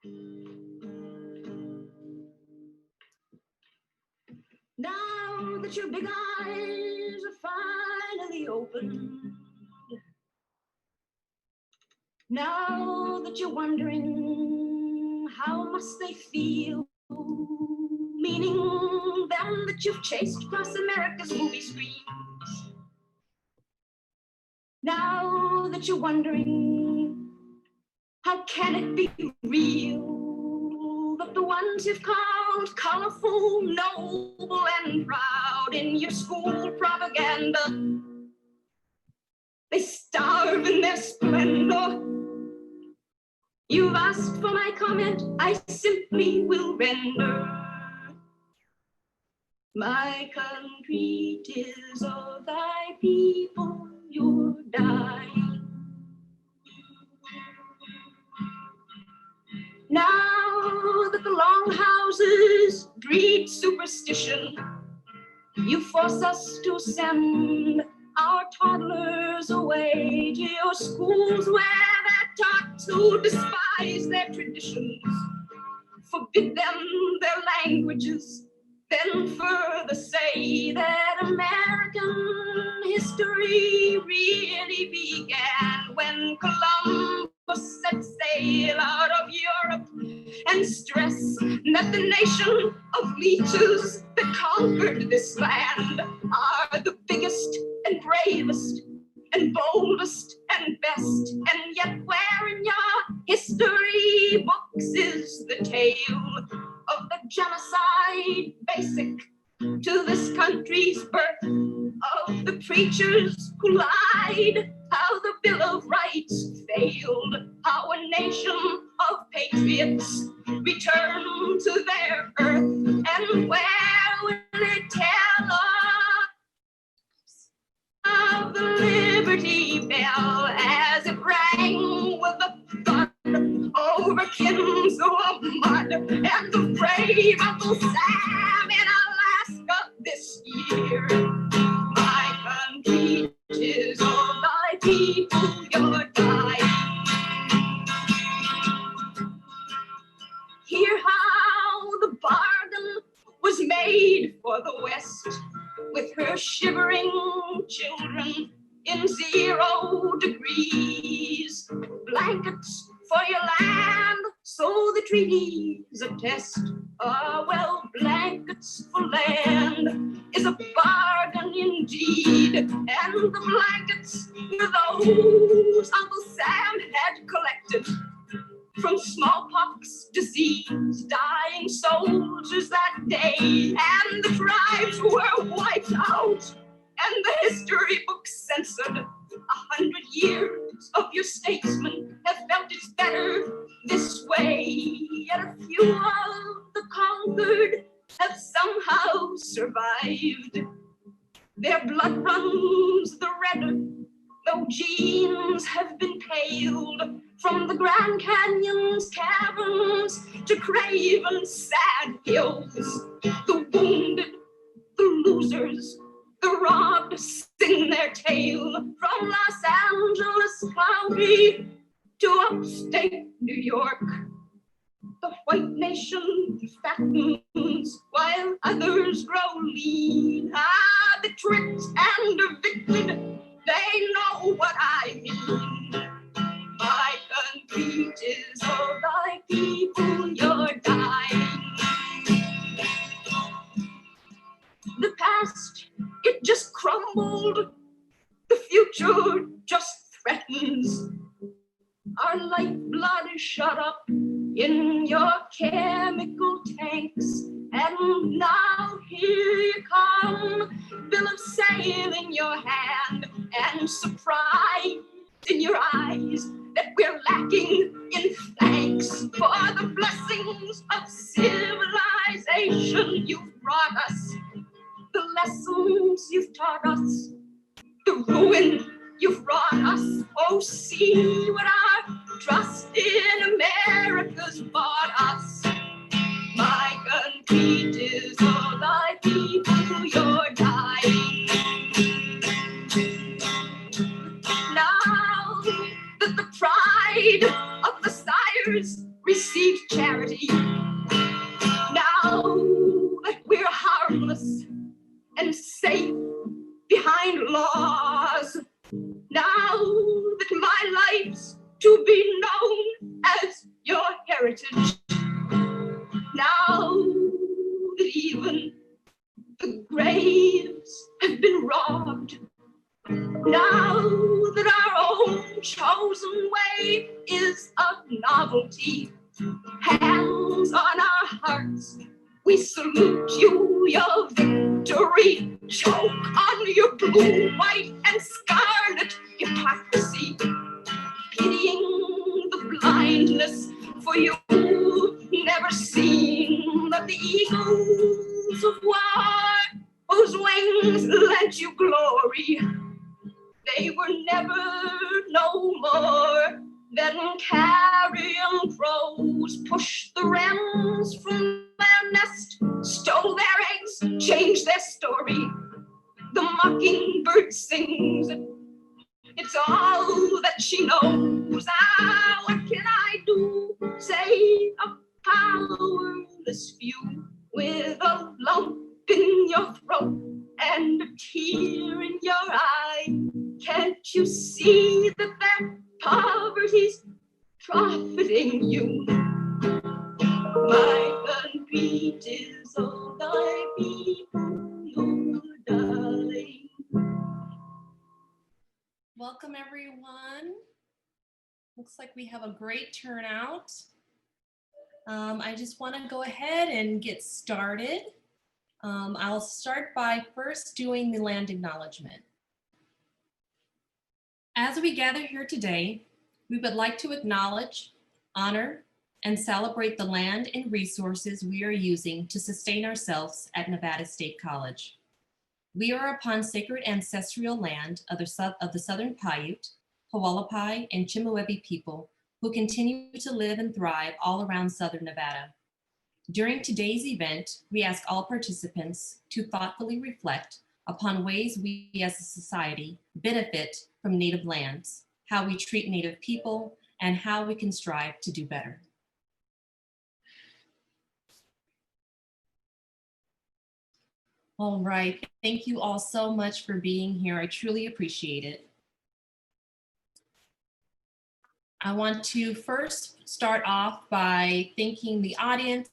Now that your big eyes are finally open, now that you're wondering how must they feel, meaning them that you've chased across America's movie screens. Now that you're wondering how can it be real that the ones you've called colorful, noble, and proud in your school propaganda, they starve in their splendor. You've asked for my comment, I simply will render. My country, 'tis of thy people you're dying. Now that the longhouses breed superstition, you force us to send our toddlers away to your schools where they're taught to despise their traditions, forbid them their languages, then further say that American history really began when Columbus set sail out of Europe, and stress that the nation of leeches that conquered this land are the biggest and bravest and boldest and best, and yet where in your history books is the tale of the genocide basic to this country's birth, of the preachers who lied, how the Bill of Rights failed, how a nation of patriots returned to their earth, and where will it tell us of the Liberty Bell as it rang with the thud over Kinslow mud, and the brave Uncle Sam in Alaska this year. My country, 'tis of thy people you're dying. Hear how the bargain was made for the West, with her shivering children in 0 degrees. Blankets for your land, so the treaties attest. Well, blankets for land is a bargain indeed, and the blankets were those Uncle Sam had collected from smallpox disease, dying soldiers that day, and the tribes were wiped out, and the history books censored. 100 years of your statesmen have felt it's better this way, yet a few of the conquered have somehow survived. Their blood runs the redder, though genes have been paled, from the Grand Canyon's caverns to Craven's sad hills. The wounded, the losers, the robbed sing their tale from Los Angeles County to upstate New York. The white nation fattens while others grow lean. The tricked and evicted, they know what I mean. My country, 'tis of thy people you're dying. The past, it just crumbled. The future just threatens. Our lifeblood is shut up in your chemical tanks, and now here you come, bill of sale in your hand, and surprise in your eyes that we're lacking in thanks for the blessings of civilization you've brought us, the lessons you've taught us, the ruin you've wrought us. Oh, see what our trust in America's bought us. My country, 'tis of thy people you're dying. Now that the pride of the sires received chosen way is a novelty. Hands on our hearts, we salute you, your victory. Choke on your blue, white, and scarlet hypocrisy, pitying the blindness for you've never seen of the eagles of war, whose wings lent you glory. They were never no more than carrion crows. Pushed the wrens from their nest, stole their eggs, changed their story. The mockingbird sings, it's all that she knows. Ah, what can I do? Say a powerless few with a lump in your throat and a tear in your eye. Can't you see that their poverty's profiting you? My heartbeat is all thy people who die. Welcome, everyone. Looks like we have a great turnout. I just want to go ahead and get started. I'll start by first doing the land acknowledgement. As we gather here today, we would like to acknowledge, honor, and celebrate the land and resources we are using to sustain ourselves at Nevada State College. We are upon sacred ancestral land of the Southern Paiute, Hualapai, and Chemehuevi people who continue to live and thrive all around Southern Nevada. During today's event, we ask all participants to thoughtfully reflect upon ways we as a society benefit from Native lands, how we treat Native people, and how we can strive to do better. All right, thank you all so much for being here. I truly appreciate it. I want to first start off by thanking the audience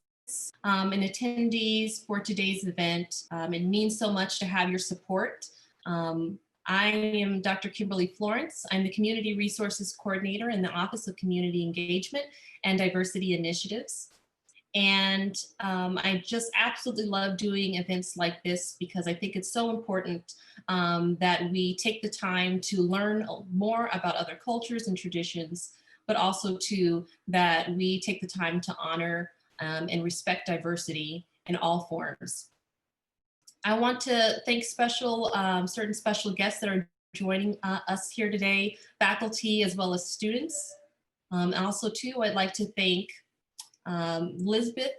and attendees for today's event. It means so much to have your support. I am Dr. Kimberly Florence. I'm the Community Resources Coordinator in the Office of Community Engagement and Diversity Initiatives. And I just absolutely love doing events like this because I think it's so important that we take the time to learn more about other cultures and traditions, but also that we take the time to honor and respect diversity in all forms. I want to thank certain special guests that are joining us here today, faculty as well as students. And also too, I'd like to thank Lisbeth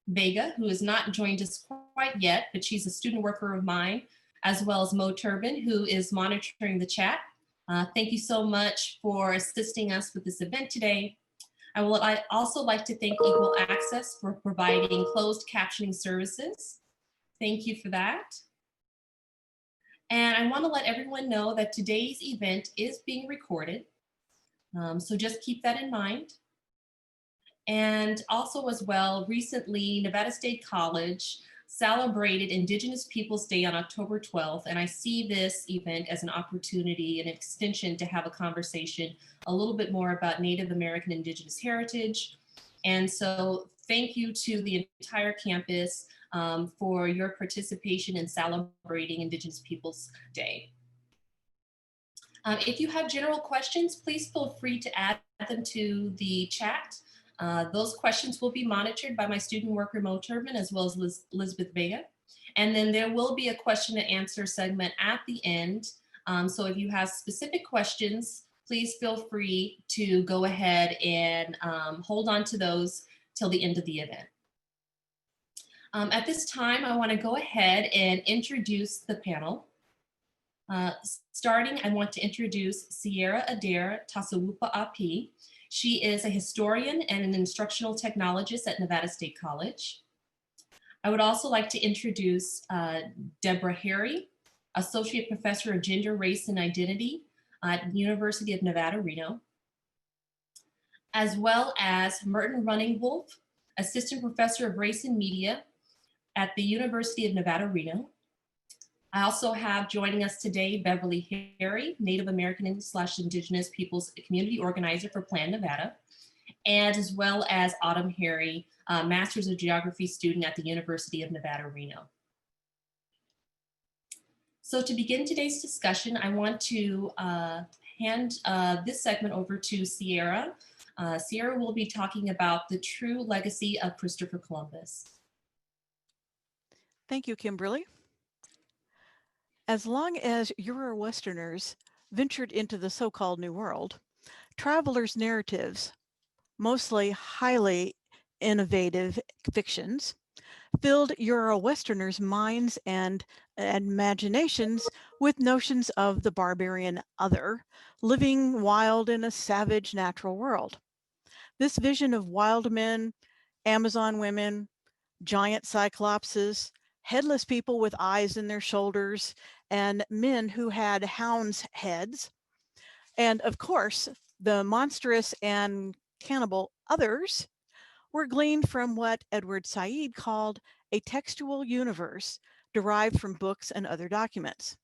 Vega, who has not joined us quite yet, but she's a student worker of mine, as well as Mo Turbin, who is monitoring the chat. Thank you so much for assisting us with this event today. I also like to thank Equal Access for providing closed captioning services. Thank you for that. And I want to let everyone know that today's event is being recorded. So just keep that in mind. And also as well, recently, Nevada State College celebrated Indigenous Peoples Day on October 12th. And I see this event as an opportunity, an extension to have a conversation a little bit more about Native American Indigenous heritage. And so thank you to the entire campus for your participation in celebrating Indigenous Peoples Day. If you have general questions, please feel free to add them to the chat. Those questions will be monitored by my student worker, Mo Turbin, as well as Lisbeth Vega. And then there will be a question and answer segment at the end. So if you have specific questions, please feel free to go ahead and hold on to those till the end of the event. At this time, I want to go ahead and introduce the panel. Starting, I want to introduce Sierra Adair Tasawupa Api. She is a historian and an instructional technologist at Nevada State College. I would also like to introduce Deborah Harry, Associate Professor of Gender, Race, and Identity at the University of Nevada, Reno, as well as Merton Running-Wolf, Assistant Professor of Race and Media at the University of Nevada, Reno, I also have joining us today Beverly Harry, Native American / Indigenous Peoples Community Organizer for Plan Nevada, and as well as Autumn Harry, Master's of Geography student at the University of Nevada, Reno. So to begin today's discussion, I want to hand this segment over to Sierra. Sierra will be talking about the true legacy of Christopher Columbus. Thank you, Kimberly. As long as Euro-Westerners ventured into the so-called New World, travelers' narratives, mostly highly innovative fictions, filled Euro-Westerners' minds and imaginations with notions of the barbarian other, living wild in a savage natural world. This vision of wild men, Amazon women, giant cyclopses, headless people with eyes in their shoulders, and men who had hounds' heads, and of course, the monstrous and cannibal others, were gleaned from what Edward Said called a textual universe derived from books and other documents.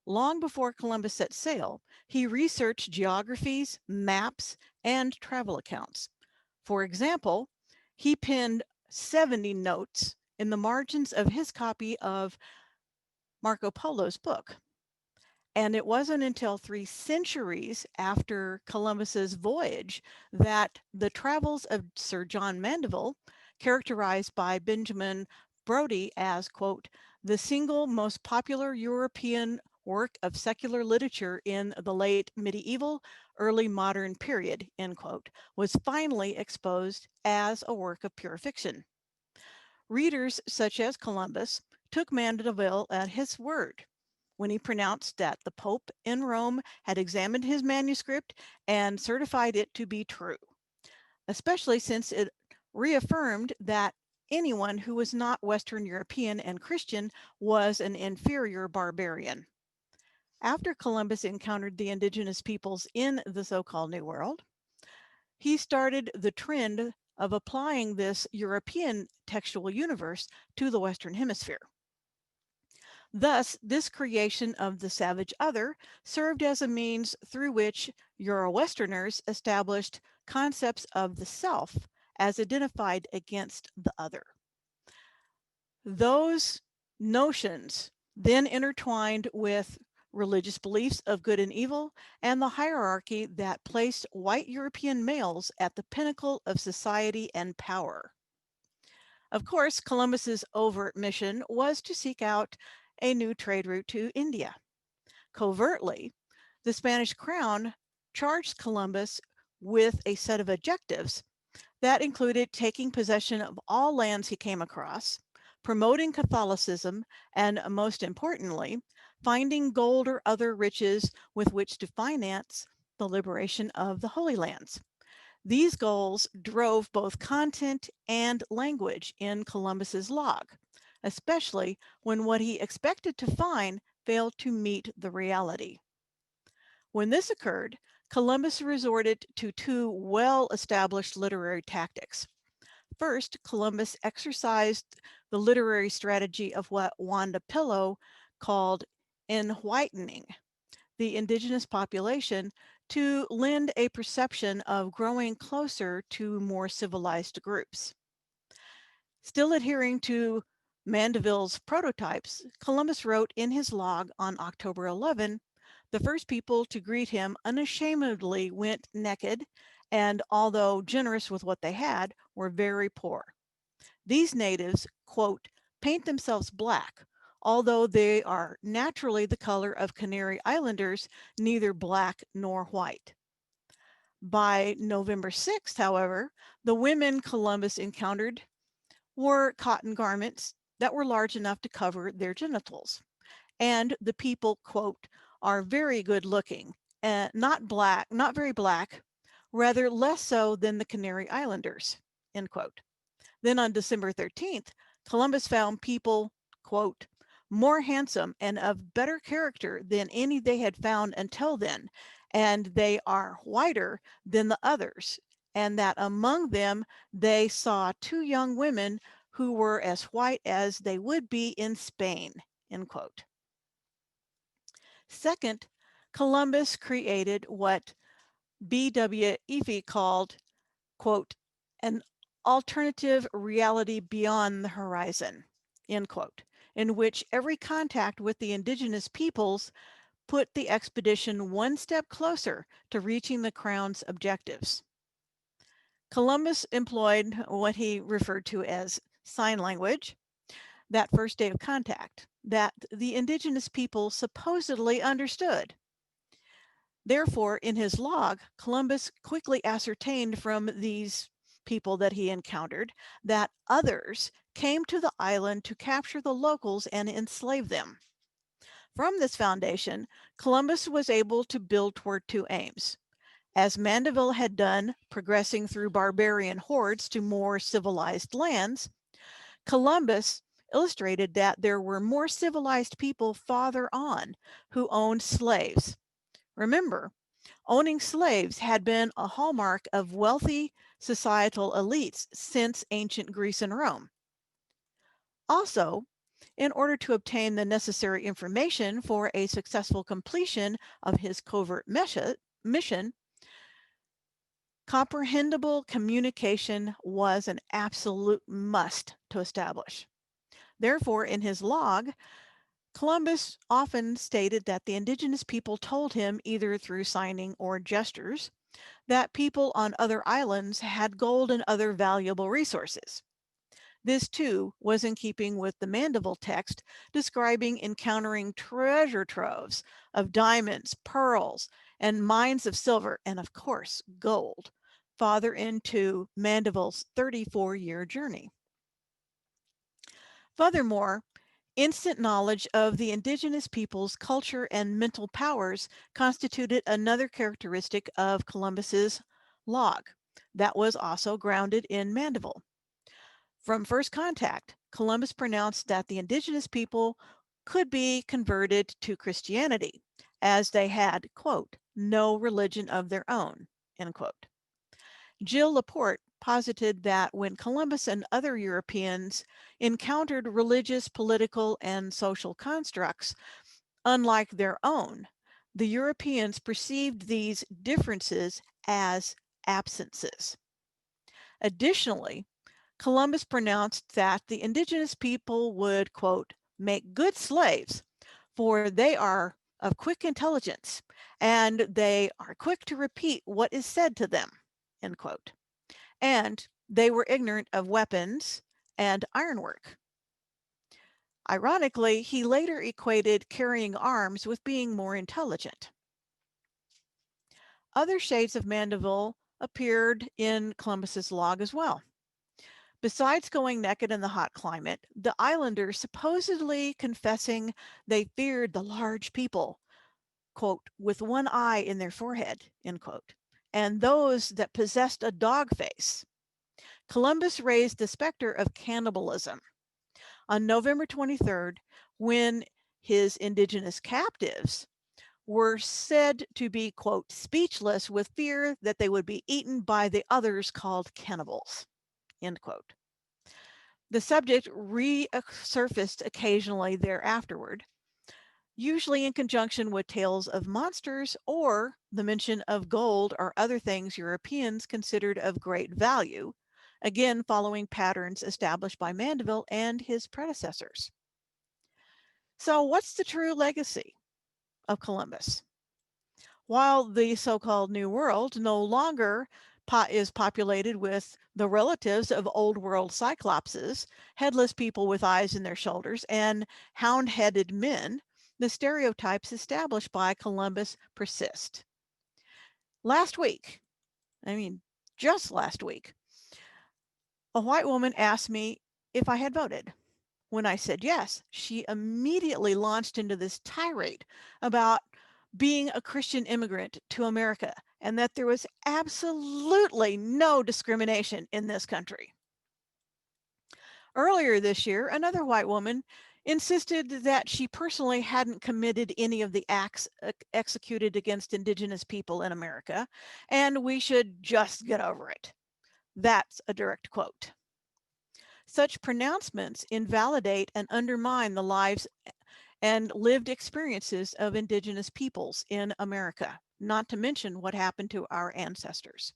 Long before Columbus set sail, he researched geographies, maps, and travel accounts. For example, he penned 70 notes in the margins of his copy of Marco Polo's book. And it wasn't until 3 centuries after Columbus's voyage that the travels of Sir John Mandeville, characterized by Benjamin Brodie as, quote, the single most popular European work of secular literature in the late medieval, early modern period, end quote, was finally exposed as a work of pure fiction. Readers such as Columbus took Mandeville at his word when he pronounced that the Pope in Rome had examined his manuscript and certified it to be true, especially since it reaffirmed that anyone who was not Western European and Christian was an inferior barbarian. After Columbus encountered the indigenous peoples in the so-called New World, he started the trend of applying this European textual universe to the Western Hemisphere. Thus, this creation of the savage other served as a means through which Euro-Westerners established concepts of the self as identified against the other. Those notions then intertwined with religious beliefs of good and evil and the hierarchy that placed white European males at the pinnacle of society and power. Of course, Columbus's overt mission was to seek out a new trade route to India. Covertly, the Spanish crown charged Columbus with a set of objectives that included taking possession of all lands he came across, promoting Catholicism, and most importantly, finding gold or other riches with which to finance the liberation of the Holy Lands. These goals drove both content and language in Columbus's log, especially when what he expected to find failed to meet the reality. When this occurred, Columbus resorted to 2 well-established literary tactics. First, Columbus exercised the literary strategy of what Wanda Pillow called enwhitening the indigenous population to lend a perception of growing closer to more civilized groups. Still adhering to Mandeville's prototypes, Columbus wrote in his log on October 11, the first people to greet him unashamedly went naked, and although generous with what they had, were very poor. These natives, quote, paint themselves black, although they are naturally the color of Canary Islanders, neither black nor white. By November 6th, however, the women Columbus encountered wore cotton garments that were large enough to cover their genitals. And the people, quote, are very good looking, not black, not very black, rather less so than the Canary Islanders, end quote. Then on December 13th, Columbus found people, quote, more handsome and of better character than any they had found until then, and they are whiter than the others, and that among them they saw 2 young women who were as white as they would be in Spain, end quote. Second, Columbus created what B.W. Eeffe called, quote, an alternative reality beyond the horizon, end quote, in which every contact with the indigenous peoples put the expedition one step closer to reaching the Crown's objectives. Columbus employed what he referred to as sign language that first day of contact that the indigenous people supposedly understood. Therefore, in his log, Columbus quickly ascertained from these people that he encountered that others came to the island to capture the locals and enslave them. From this foundation, Columbus was able to build toward two aims. As Mandeville had done, progressing through barbarian hordes to more civilized lands, Columbus illustrated that there were more civilized people farther on who owned slaves. Remember, owning slaves had been a hallmark of wealthy societal elites since ancient Greece and Rome. Also, in order to obtain the necessary information for a successful completion of his covert mission, comprehensible communication was an absolute must to establish. Therefore, in his log, Columbus often stated that the indigenous people told him, either through signing or gestures, that people on other islands had gold and other valuable resources. This too was in keeping with the Mandeville text describing encountering treasure troves of diamonds, pearls, and mines of silver, and of course, gold, farther into Mandeville's 34-year journey. Furthermore, instant knowledge of the indigenous people's culture and mental powers constituted another characteristic of Columbus's log that was also grounded in Mandeville. From first contact, Columbus pronounced that the indigenous people could be converted to Christianity, as they had, quote, no religion of their own, end quote. Jill Laporte posited that when Columbus and other Europeans encountered religious, political, and social constructs unlike their own, the Europeans perceived these differences as absences. Additionally, Columbus pronounced that the indigenous people would, quote, make good slaves, for they are of quick intelligence, and they are quick to repeat what is said to them, end quote. And they were ignorant of weapons and ironwork. Ironically, he later equated carrying arms with being more intelligent. Other shades of Mandeville appeared in Columbus's log as well. Besides going naked in the hot climate, the islanders supposedly confessing they feared the large people, quote, with one eye in their forehead, end quote, and those that possessed a dog face. Columbus raised the specter of cannibalism. On November 23rd, when his indigenous captives were said to be, quote, speechless with fear that they would be eaten by the others called cannibals, end quote. The subject resurfaced occasionally thereafterward, usually in conjunction with tales of monsters or the mention of gold or other things Europeans considered of great value, again following patterns established by Mandeville and his predecessors. So what's the true legacy of Columbus? While the so-called New World no longer is populated with the relatives of old world cyclopses, headless people with eyes in their shoulders, and hound-headed men, the stereotypes established by Columbus persist. Last week, just last week, a white woman asked me if I had voted. When I said yes, she immediately launched into this tirade about being a Christian immigrant to America and that there was absolutely no discrimination in this country. Earlier this year, another white woman insisted that she personally hadn't committed any of the acts executed against Indigenous people in America, and we should just get over it. That's a direct quote. Such pronouncements invalidate and undermine the lives and lived experiences of Indigenous peoples in America, not to mention what happened to our ancestors.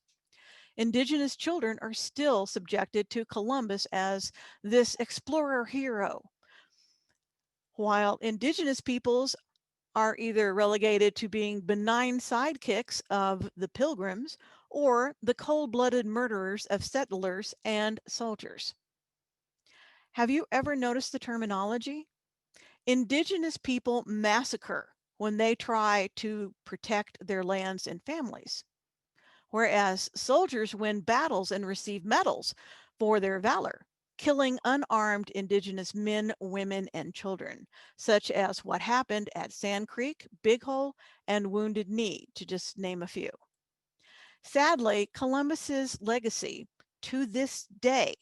Indigenous children are still subjected to Columbus as this explorer hero, while Indigenous peoples are either relegated to being benign sidekicks of the Pilgrims or the cold-blooded murderers of settlers and soldiers. Have you ever noticed the terminology? Indigenous people massacre when they try to protect their lands and families, whereas soldiers win battles and receive medals for their valor, killing unarmed Indigenous men, women, and children, such as what happened at Sand Creek, Big Hole, and Wounded Knee, to just name a few. Sadly, Columbus's legacy to this day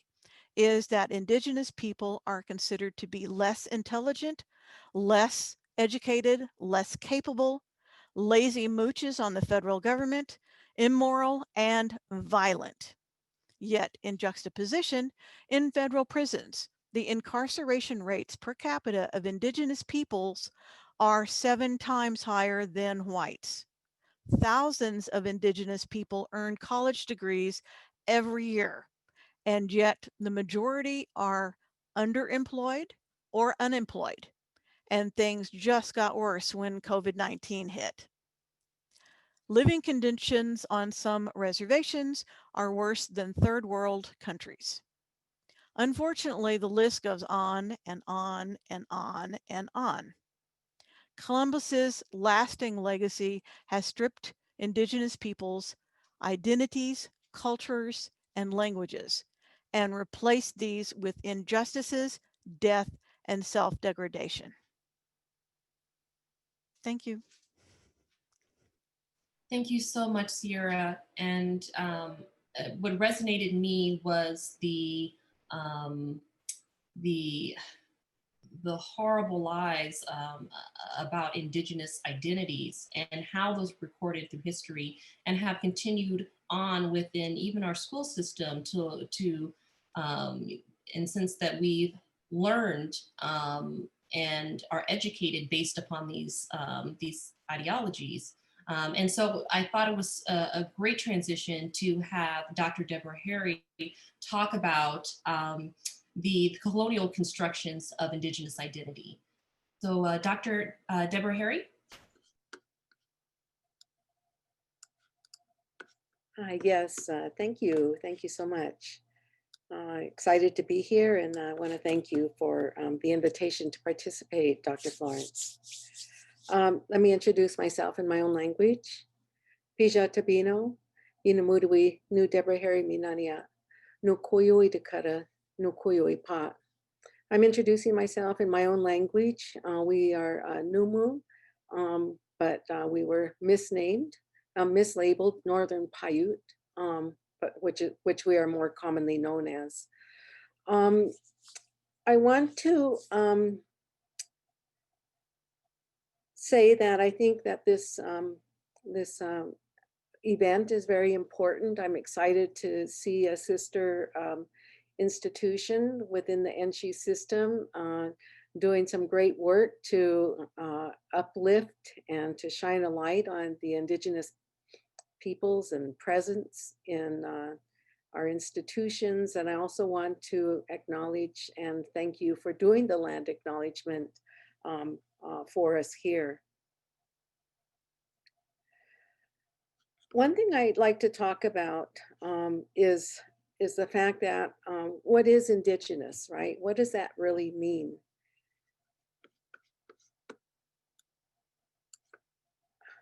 is that Indigenous people are considered to be less intelligent, less educated, less capable, lazy mooches on the federal government, immoral, and violent. Yet, in juxtaposition, in federal prisons, the incarceration rates per capita of Indigenous peoples are 7 times higher than whites. Thousands of Indigenous people earn college degrees every year, and yet the majority are underemployed or unemployed. And things just got worse when COVID-19 hit. Living conditions on some reservations are worse than third world countries. Unfortunately, the list goes on and on and on and on. Columbus's lasting legacy has stripped Indigenous peoples' identities, cultures, and languages, and replaced these with injustices, death, and self-degradation. Thank you. Thank you so much, Sierra. And what resonated in me was um, the the horrible lies about Indigenous identities and how those recorded through history and have continued on within even our school system to in sense that we've learned and are educated based upon these ideologies. And so I thought it was a great transition to have Dr. Deborah Harry talk about the colonial constructions of Indigenous identity. So Dr. Deborah Harry? Yes, thank you. Thank you so much. Excited to be here, and I want to thank you for the invitation to participate, Dr. Florence. Let me introduce myself in my own language. Pija Tabino, Inamudui, Nu Deborah Harry Minania, Nu Koyoi Dakota, Nu Koyoi Pa. I'm introducing myself in my own language. We are Numu, but we were misnamed, mislabeled Northern Paiute, but which we are more commonly known as. I want to say that I think that this event is very important. I'm excited to see a sister institution within the NSHE system doing some great work to uplift and to shine a light on the Indigenous peoples and presence in our institutions. And I also want to acknowledge and thank you for doing the land acknowledgement for us here. One thing I'd like to talk about is the fact that what is Indigenous, right? What does that really mean?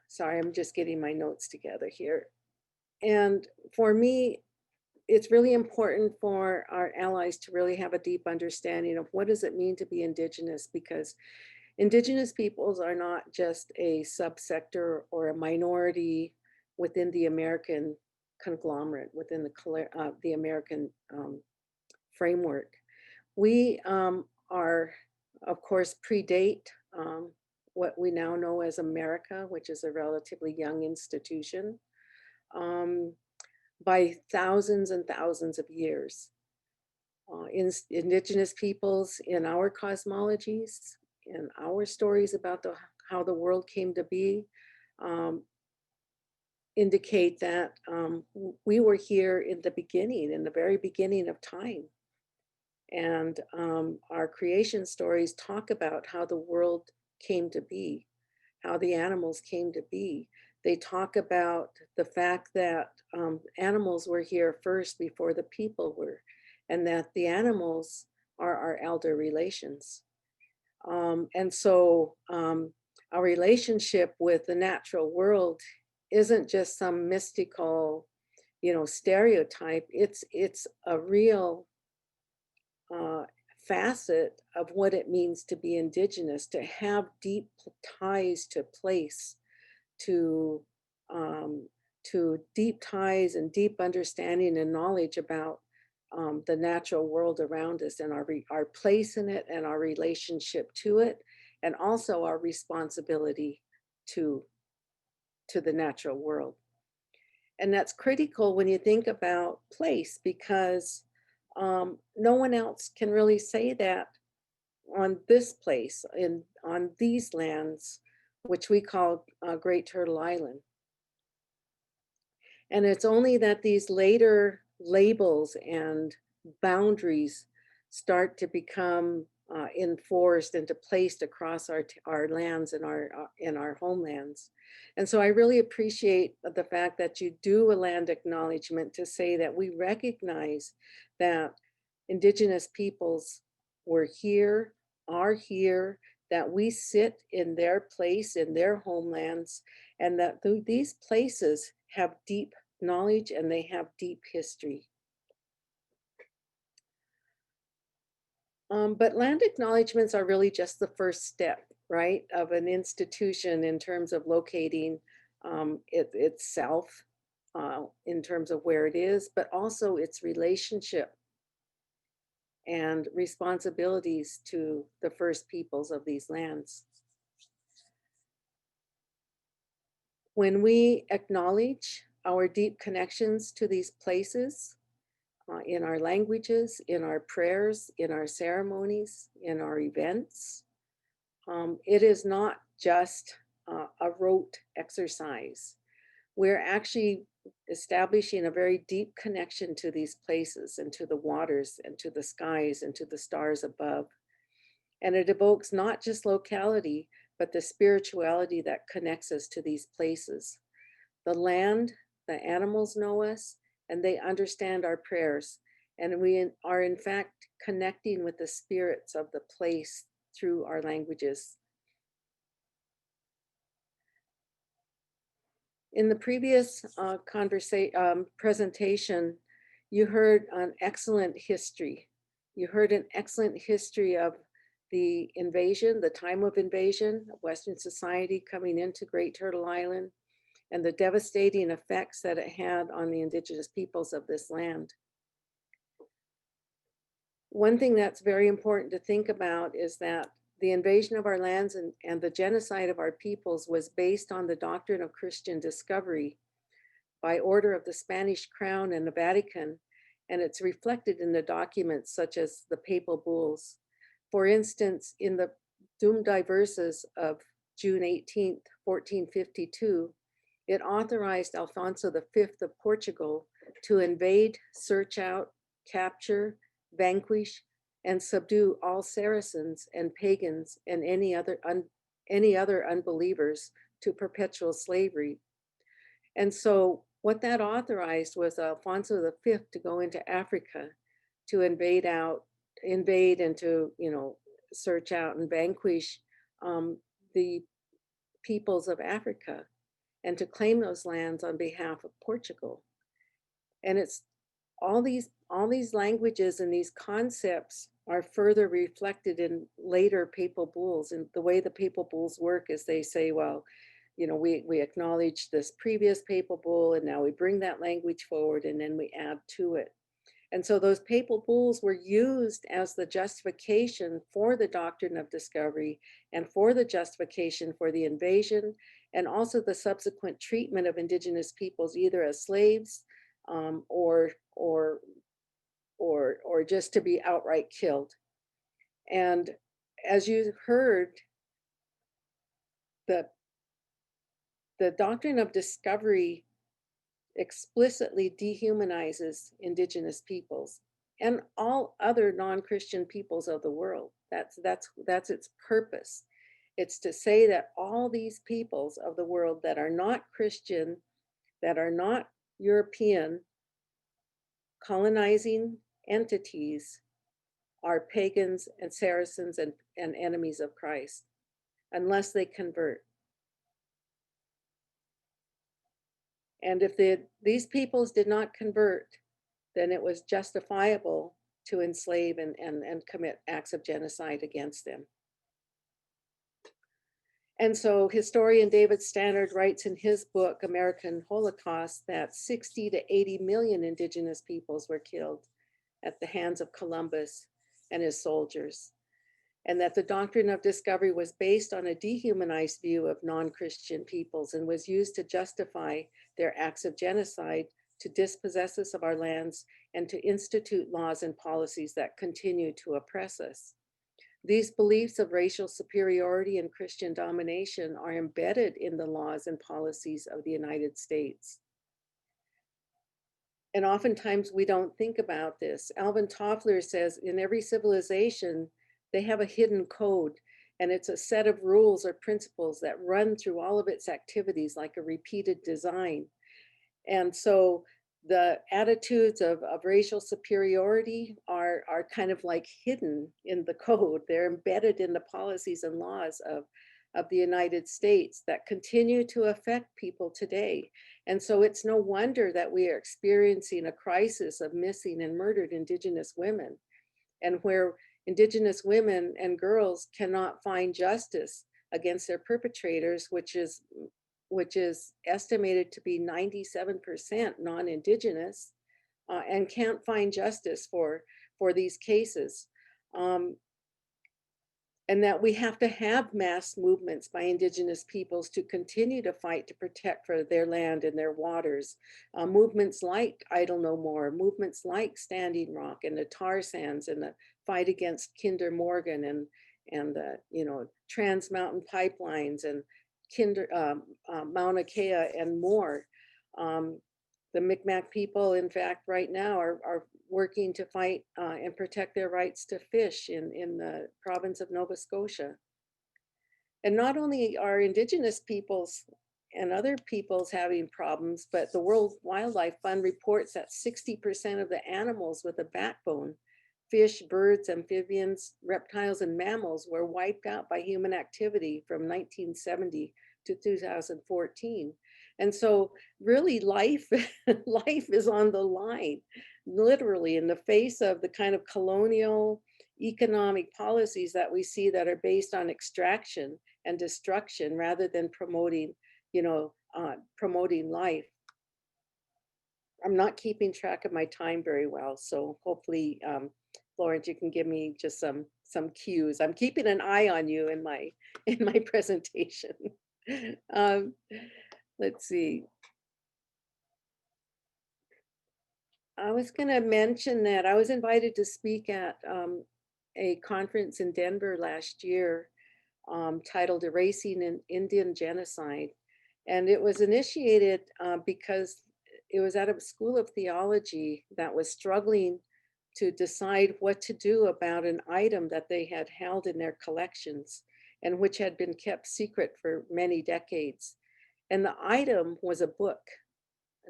Sorry, I'm just getting my notes together here. And for me, it's really important for our allies to really have a deep understanding of what does it mean to be Indigenous, because Indigenous peoples are not just a subsector or a minority within the American conglomerate, within the American framework. We are, of course, predate what we now know as America, which is a relatively young institution, by thousands and thousands of years. Indigenous peoples in our cosmologies in our stories about how the world came to be indicate that we were here in the beginning, in the very beginning of time. And our creation stories talk about how the world came to be, how the animals came to be. They talk about the fact that animals were here first before the people were, and that the animals are our elder relations. And so our relationship with the natural world isn't just some mystical, stereotype. It's a real facet of what it means to be Indigenous, to have deep ties to place, to um, deep ties and deep understanding and knowledge about the natural world around us, and our place in it, and our relationship to it, and also our responsibility to the natural world. And that's critical when you think about place, because no one else can really say that on this place, on these lands, which we call Great Turtle Island. And it's only that these later labels and boundaries start to become enforced and placed across our lands and our homelands. And so I really appreciate the fact that you do a land acknowledgement to say that we recognize that Indigenous peoples were here, are here, that we sit in their place, in their homelands, and that these places have deep knowledge and they have deep history. But land acknowledgements are really just the first step, right, of an institution in terms of locating itself in terms of where it is, but also its relationship and responsibilities to the first peoples of these lands. When we acknowledge our deep connections to these places, in our languages, in our prayers, in our ceremonies, in our events, it is not just a rote exercise. We're actually establishing a very deep connection to these places and to the waters and to the skies and to the stars above. And it evokes not just locality, but the spirituality that connects us to these places. The land, the animals know us, and they understand our prayers. And we are in fact connecting with the spirits of the place through our languages. In the previous presentation, you heard an excellent history. You heard an excellent history of the invasion, the time of invasion of Western society coming into Great Turtle Island, and the devastating effects that it had on the Indigenous peoples of this land. One thing that's very important to think about is that the invasion of our lands and the genocide of our peoples was based on the doctrine of Christian discovery by order of the Spanish Crown and the Vatican, and it's reflected in the documents such as the papal bulls. For instance, in the Dum Diversas of June 18th, 1452, it authorized Alfonso V of Portugal to invade, search out, capture, vanquish, and subdue all Saracens and pagans and any other unbelievers to perpetual slavery. And so what that authorized was Alfonso V to go into Africa to invade and to, search out and vanquish the peoples of Africa, and to claim those lands on behalf of Portugal. And it's all these languages and these concepts are further reflected in later papal bulls. And the way the papal bulls work is they say, well, we acknowledge this previous papal bull, and now we bring that language forward, and then we add to it. And so those papal bulls were used as the justification for the doctrine of discovery and for the justification for the invasion, and also the subsequent treatment of Indigenous peoples either as slaves or just to be outright killed. And as you heard, the doctrine of discovery explicitly dehumanizes Indigenous peoples and all other non-Christian peoples of the world. That's its purpose. It's to say that all these peoples of the world that are not Christian, that are not European, colonizing entities, are pagans and Saracens and enemies of Christ, unless they convert. And if these peoples did not convert, then it was justifiable to enslave and commit acts of genocide against them. And so historian David Stannard writes in his book, American Holocaust, that 60 to 80 million Indigenous peoples were killed at the hands of Columbus and his soldiers, and that the doctrine of discovery was based on a dehumanized view of non-Christian peoples and was used to justify their acts of genocide, to dispossess us of our lands, and to institute laws and policies that continue to oppress us. These beliefs of racial superiority and Christian domination are embedded in the laws and policies of the United States. And oftentimes we don't think about this. Alvin Toffler says in every civilization, they have a hidden code, and it's a set of rules or principles that run through all of its activities like a repeated design. And so the attitudes of racial superiority are kind of like hidden in the code. They're embedded in the policies and laws of the United States that continue to affect people today. And so it's no wonder that we are experiencing a crisis of missing and murdered Indigenous women, and where Indigenous women and girls cannot find justice against their perpetrators, which is estimated to be 97% non-Indigenous, and can't find justice for these cases. And that we have to have mass movements by Indigenous peoples to continue to fight to protect for their land and their waters. Movements like Idle No More, movements like Standing Rock and the tar sands and the fight against Kinder Morgan and the Trans Mountain pipelines and Mauna Kea and more. The Mi'kmaq people, in fact, right now are working to fight and protect their rights to fish in the province of Nova Scotia. And not only are Indigenous peoples and other peoples having problems, but the World Wildlife Fund reports that 60% of the animals with a backbone, fish, birds, amphibians, reptiles, and mammals, were wiped out by human activity from 1970 to 2014. And so really life is on the line, literally, in the face of the kind of colonial economic policies that we see that are based on extraction and destruction rather than promoting life. I'm not keeping track of my time very well, so hopefully, Florence, you can give me just some cues. I'm keeping an eye on you in my presentation. Let's see. I was going to mention that I was invited to speak at a conference in Denver last year titled Erasing an Indian Genocide. And it was initiated because it was at a school of theology that was struggling to decide what to do about an item that they had held in their collections and which had been kept secret for many decades. And the item was a book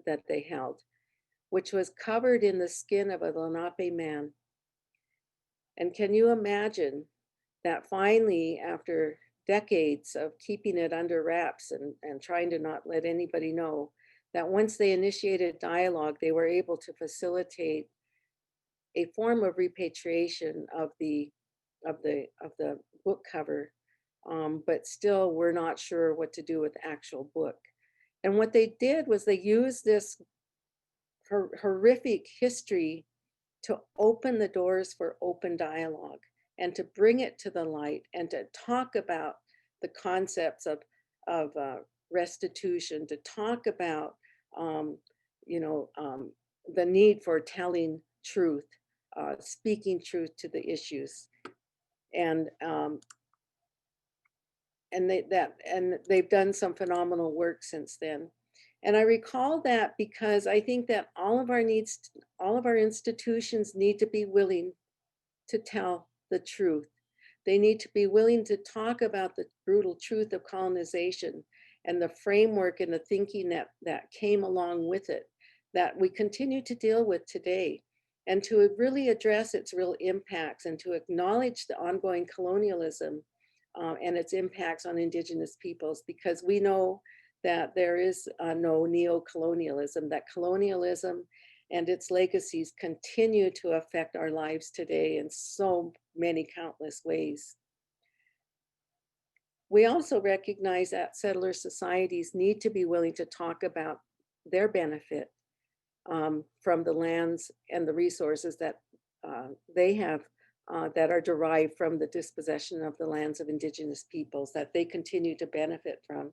that they held, which was covered in the skin of a Lenape man. And can you imagine that finally, after decades of keeping it under wraps and trying to not let anybody know, that once they initiated dialogue, they were able to facilitate a form of repatriation of the book cover, but still we're not sure what to do with the actual book. And what they did was they used this horrific history to open the doors for open dialogue and to bring it to the light and to talk about the concepts of restitution, to talk about the need for telling truth, speaking truth to the issues. and they've done some phenomenal work since then. And I recall that because I think that all of our institutions need to be willing to tell the truth. They need to be willing to talk about the brutal truth of colonization and the framework and the thinking that came along with it, that we continue to deal with today, and to really address its real impacts and to acknowledge the ongoing colonialism and its impacts on Indigenous peoples, because we know that there is no neo-colonialism, that colonialism and its legacies continue to affect our lives today in so many countless ways. We also recognize that settler societies need to be willing to talk about their benefit from the lands and the resources that they have that are derived from the dispossession of the lands of Indigenous peoples that they continue to benefit from.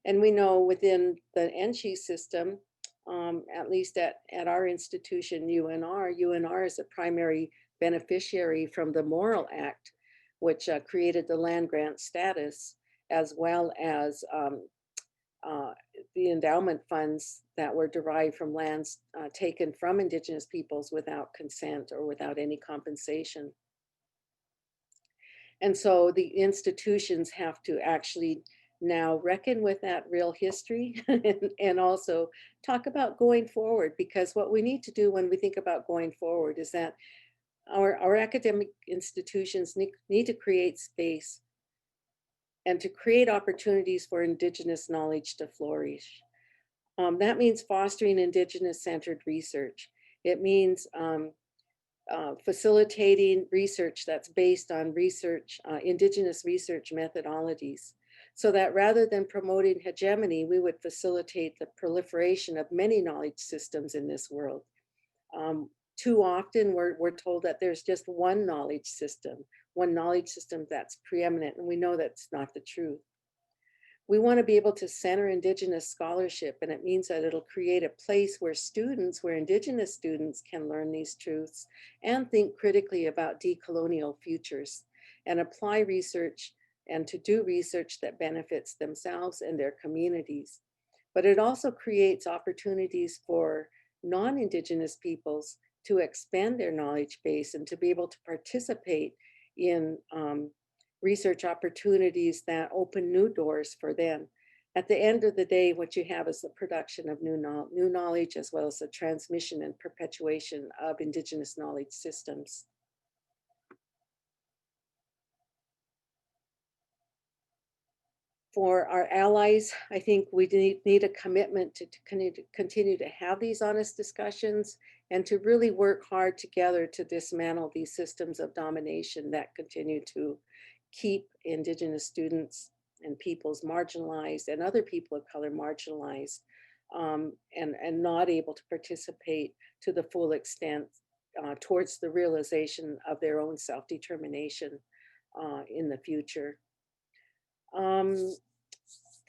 And we know within the NSHE system, at least at our institution, UNR is a primary beneficiary from the Morrill Act, which created the land grant status, as well as the endowment funds that were derived from lands taken from Indigenous peoples without consent or without any compensation. And so the institutions have to actually now reckon with that real history and also talk about going forward, because what we need to do when we think about going forward is that our academic institutions need to create space and to create opportunities for Indigenous knowledge to flourish. That means fostering Indigenous-centered research. It means facilitating research that's based on Indigenous research methodologies, so that rather than promoting hegemony, we would facilitate the proliferation of many knowledge systems in this world. Too often we're told that there's just one knowledge system that's preeminent, and we know that's not the truth. We want to be able to center Indigenous scholarship, and it means that it'll create a place where Indigenous students can learn these truths and think critically about decolonial futures and apply research and to do research that benefits themselves and their communities. But it also creates opportunities for non-Indigenous peoples to expand their knowledge base and to be able to participate in research opportunities that open new doors for them. At the end of the day, what you have is the production of new knowledge, as well as the transmission and perpetuation of Indigenous knowledge systems. For our allies, I think we need a commitment to continue to have these honest discussions and to really work hard together to dismantle these systems of domination that continue to keep Indigenous students and peoples marginalized and other people of color marginalized and not able to participate to the full extent towards the realization of their own self-determination in the future.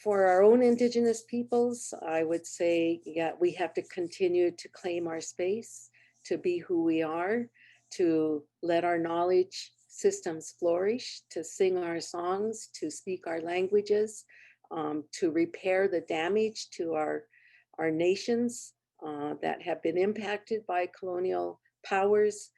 For our own Indigenous peoples, I would say, yeah, we have to continue to claim our space, to be who we are, to let our knowledge systems flourish, to sing our songs, to speak our languages, to repair the damage to our nations that have been impacted by colonial powers,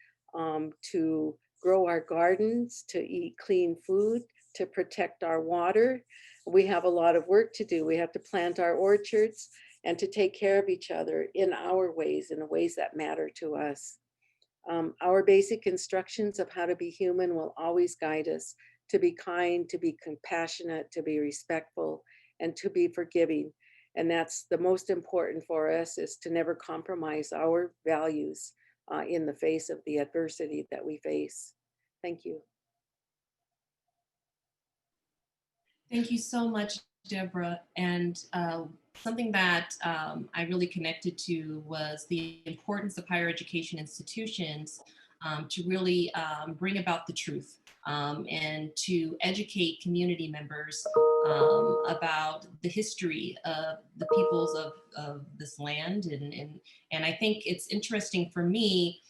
to grow our gardens, to eat clean food, to protect our water. We have a lot of work to do. We have to plant our orchards and to take care of each other in our ways, in the ways that matter to us. Our basic instructions of how to be human will always guide us to be kind, to be compassionate, to be respectful, and to be forgiving. And that's the most important for us, is to never compromise our values in the face of the adversity that we face. Thank you. Thank you so much, Deborah. And something that I really connected to was the importance of higher education institutions to really bring about the truth and to educate community members about the history of the peoples of this land. And I think it's interesting for me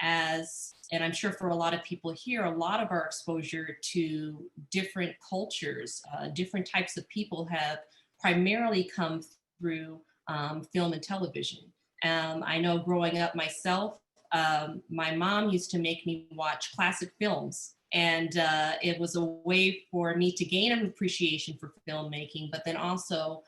and I'm sure for a lot of people here, a lot of our exposure to different cultures, different types of people have primarily come through film and television. I know growing up myself, my mom used to make me watch classic films, and it was a way for me to gain an appreciation for filmmaking, but then also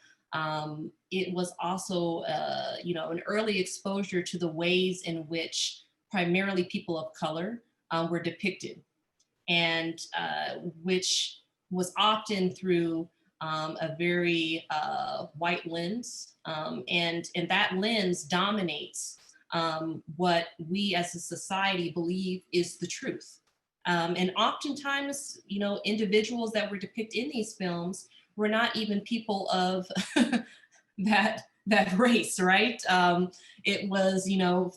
it was also an early exposure to the ways in which primarily people of color were depicted, and which was often through a very white lens, and that lens dominates what we as a society believe is the truth. And oftentimes, individuals that were depicted in these films were not even people of that race, right? It was,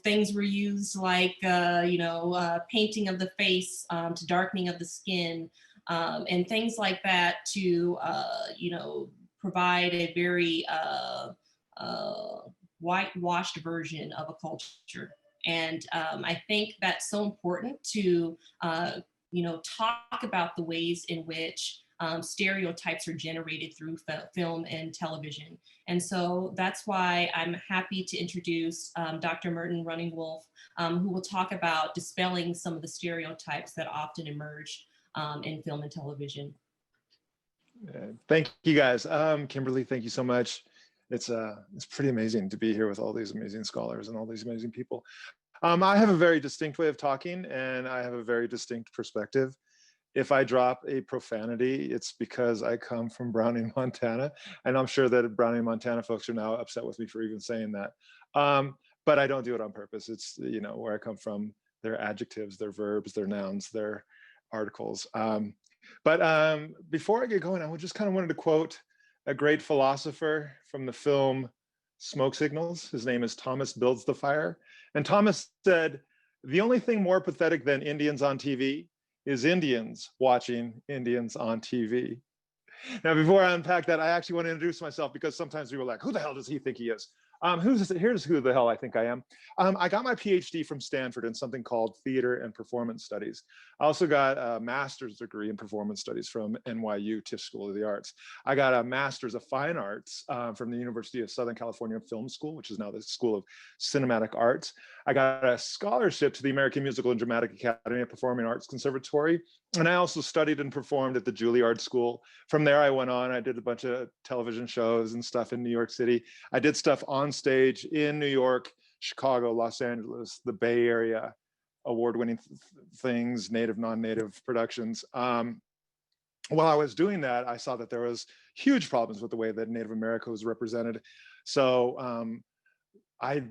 things were used like, painting of the face to darkening of the skin, and things like that to, provide a very whitewashed version of a culture. And I think that's so important to, talk about the ways in which stereotypes are generated through film and television. And so that's why I'm happy to introduce Dr. Merton Running Wolf, who will talk about dispelling some of the stereotypes that often emerge in film and television. Thank you guys. Kimberly, thank you so much. It's pretty amazing to be here with all these amazing scholars and all these amazing people. I have a very distinct way of talking, and I have a very distinct perspective. If I drop a profanity, it's because I come from Browning, Montana, and I'm sure that Browning, Montana folks are now upset with me for even saying that. But I don't do it on purpose. It's, where I come from, their adjectives, their verbs, their nouns, their articles. But before I get going, I just kind of wanted to quote a great philosopher from the film Smoke Signals. His name is Thomas Builds the Fire. And Thomas said, "The only thing more pathetic than Indians on TV is Indians watching Indians on TV." Now, before I unpack that, I actually want to introduce myself, because sometimes people are like, who the hell does he think he is? Here's who the hell I think I am. I got my PhD from Stanford in something called theater and performance studies. I also got a master's degree in performance studies from NYU Tisch School of the Arts. I got a master's of fine arts from the University of Southern California Film School, which is now the School of Cinematic Arts. I got a scholarship to the American Musical and Dramatic Academy of Performing Arts Conservatory. And I also studied and performed at the Juilliard School. From there, I went on, I did a bunch of television shows and stuff in New York City. I did stuff on stage in New York, Chicago, Los Angeles, the Bay Area, award-winning things, native, non-native productions. While I was doing that, I saw that there was huge problems with the way that Native America was represented. So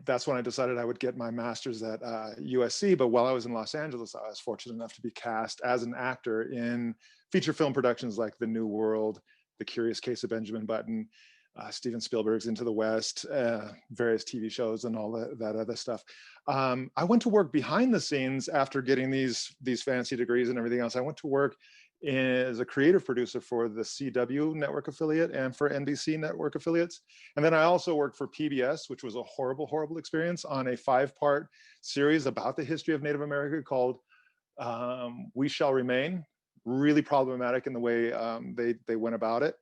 that's when I decided I would get my master's at USC. But while I was in Los Angeles, I was fortunate enough to be cast as an actor in feature film productions like The New World, The Curious Case of Benjamin Button, Steven Spielberg's Into the West, various TV shows and all that other stuff. I went to work behind the scenes after getting these fancy degrees and everything else. I went to work as a creative producer for the CW network affiliate and for NBC network affiliates. And then I also worked for PBS, which was a horrible, horrible experience, on a 5-part series about the history of Native America called We Shall Remain. Really problematic in the way they went about it,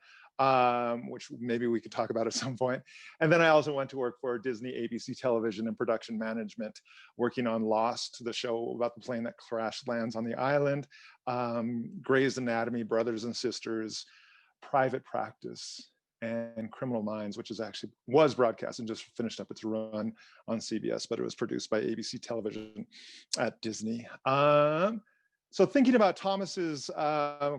which maybe we could talk about at some point. And then I also went to work for Disney ABC Television in production management, working on Lost, the show about the plane that crash lands on the island, Grey's Anatomy, Brothers and Sisters, Private Practice, and Criminal Minds, which was broadcast and just finished up its run on CBS, but it was produced by ABC Television at Disney. So thinking about Thomas's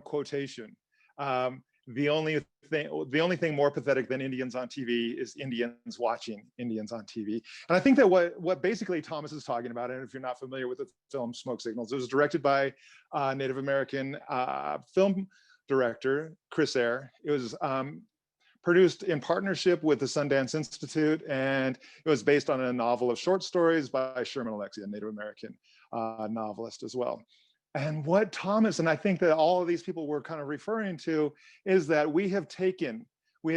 quotation, the only thing more pathetic than Indians on TV is Indians watching Indians on TV. And I think that what basically Thomas is talking about, and if you're not familiar with the film Smoke Signals, it was directed by Native American film director Chris Eyre. It was produced in partnership with the Sundance Institute, and it was based on a novel of short stories by Sherman Alexie, a Native American novelist as well. And what Thomas, and I think that all of these people were kind of referring to, is that we have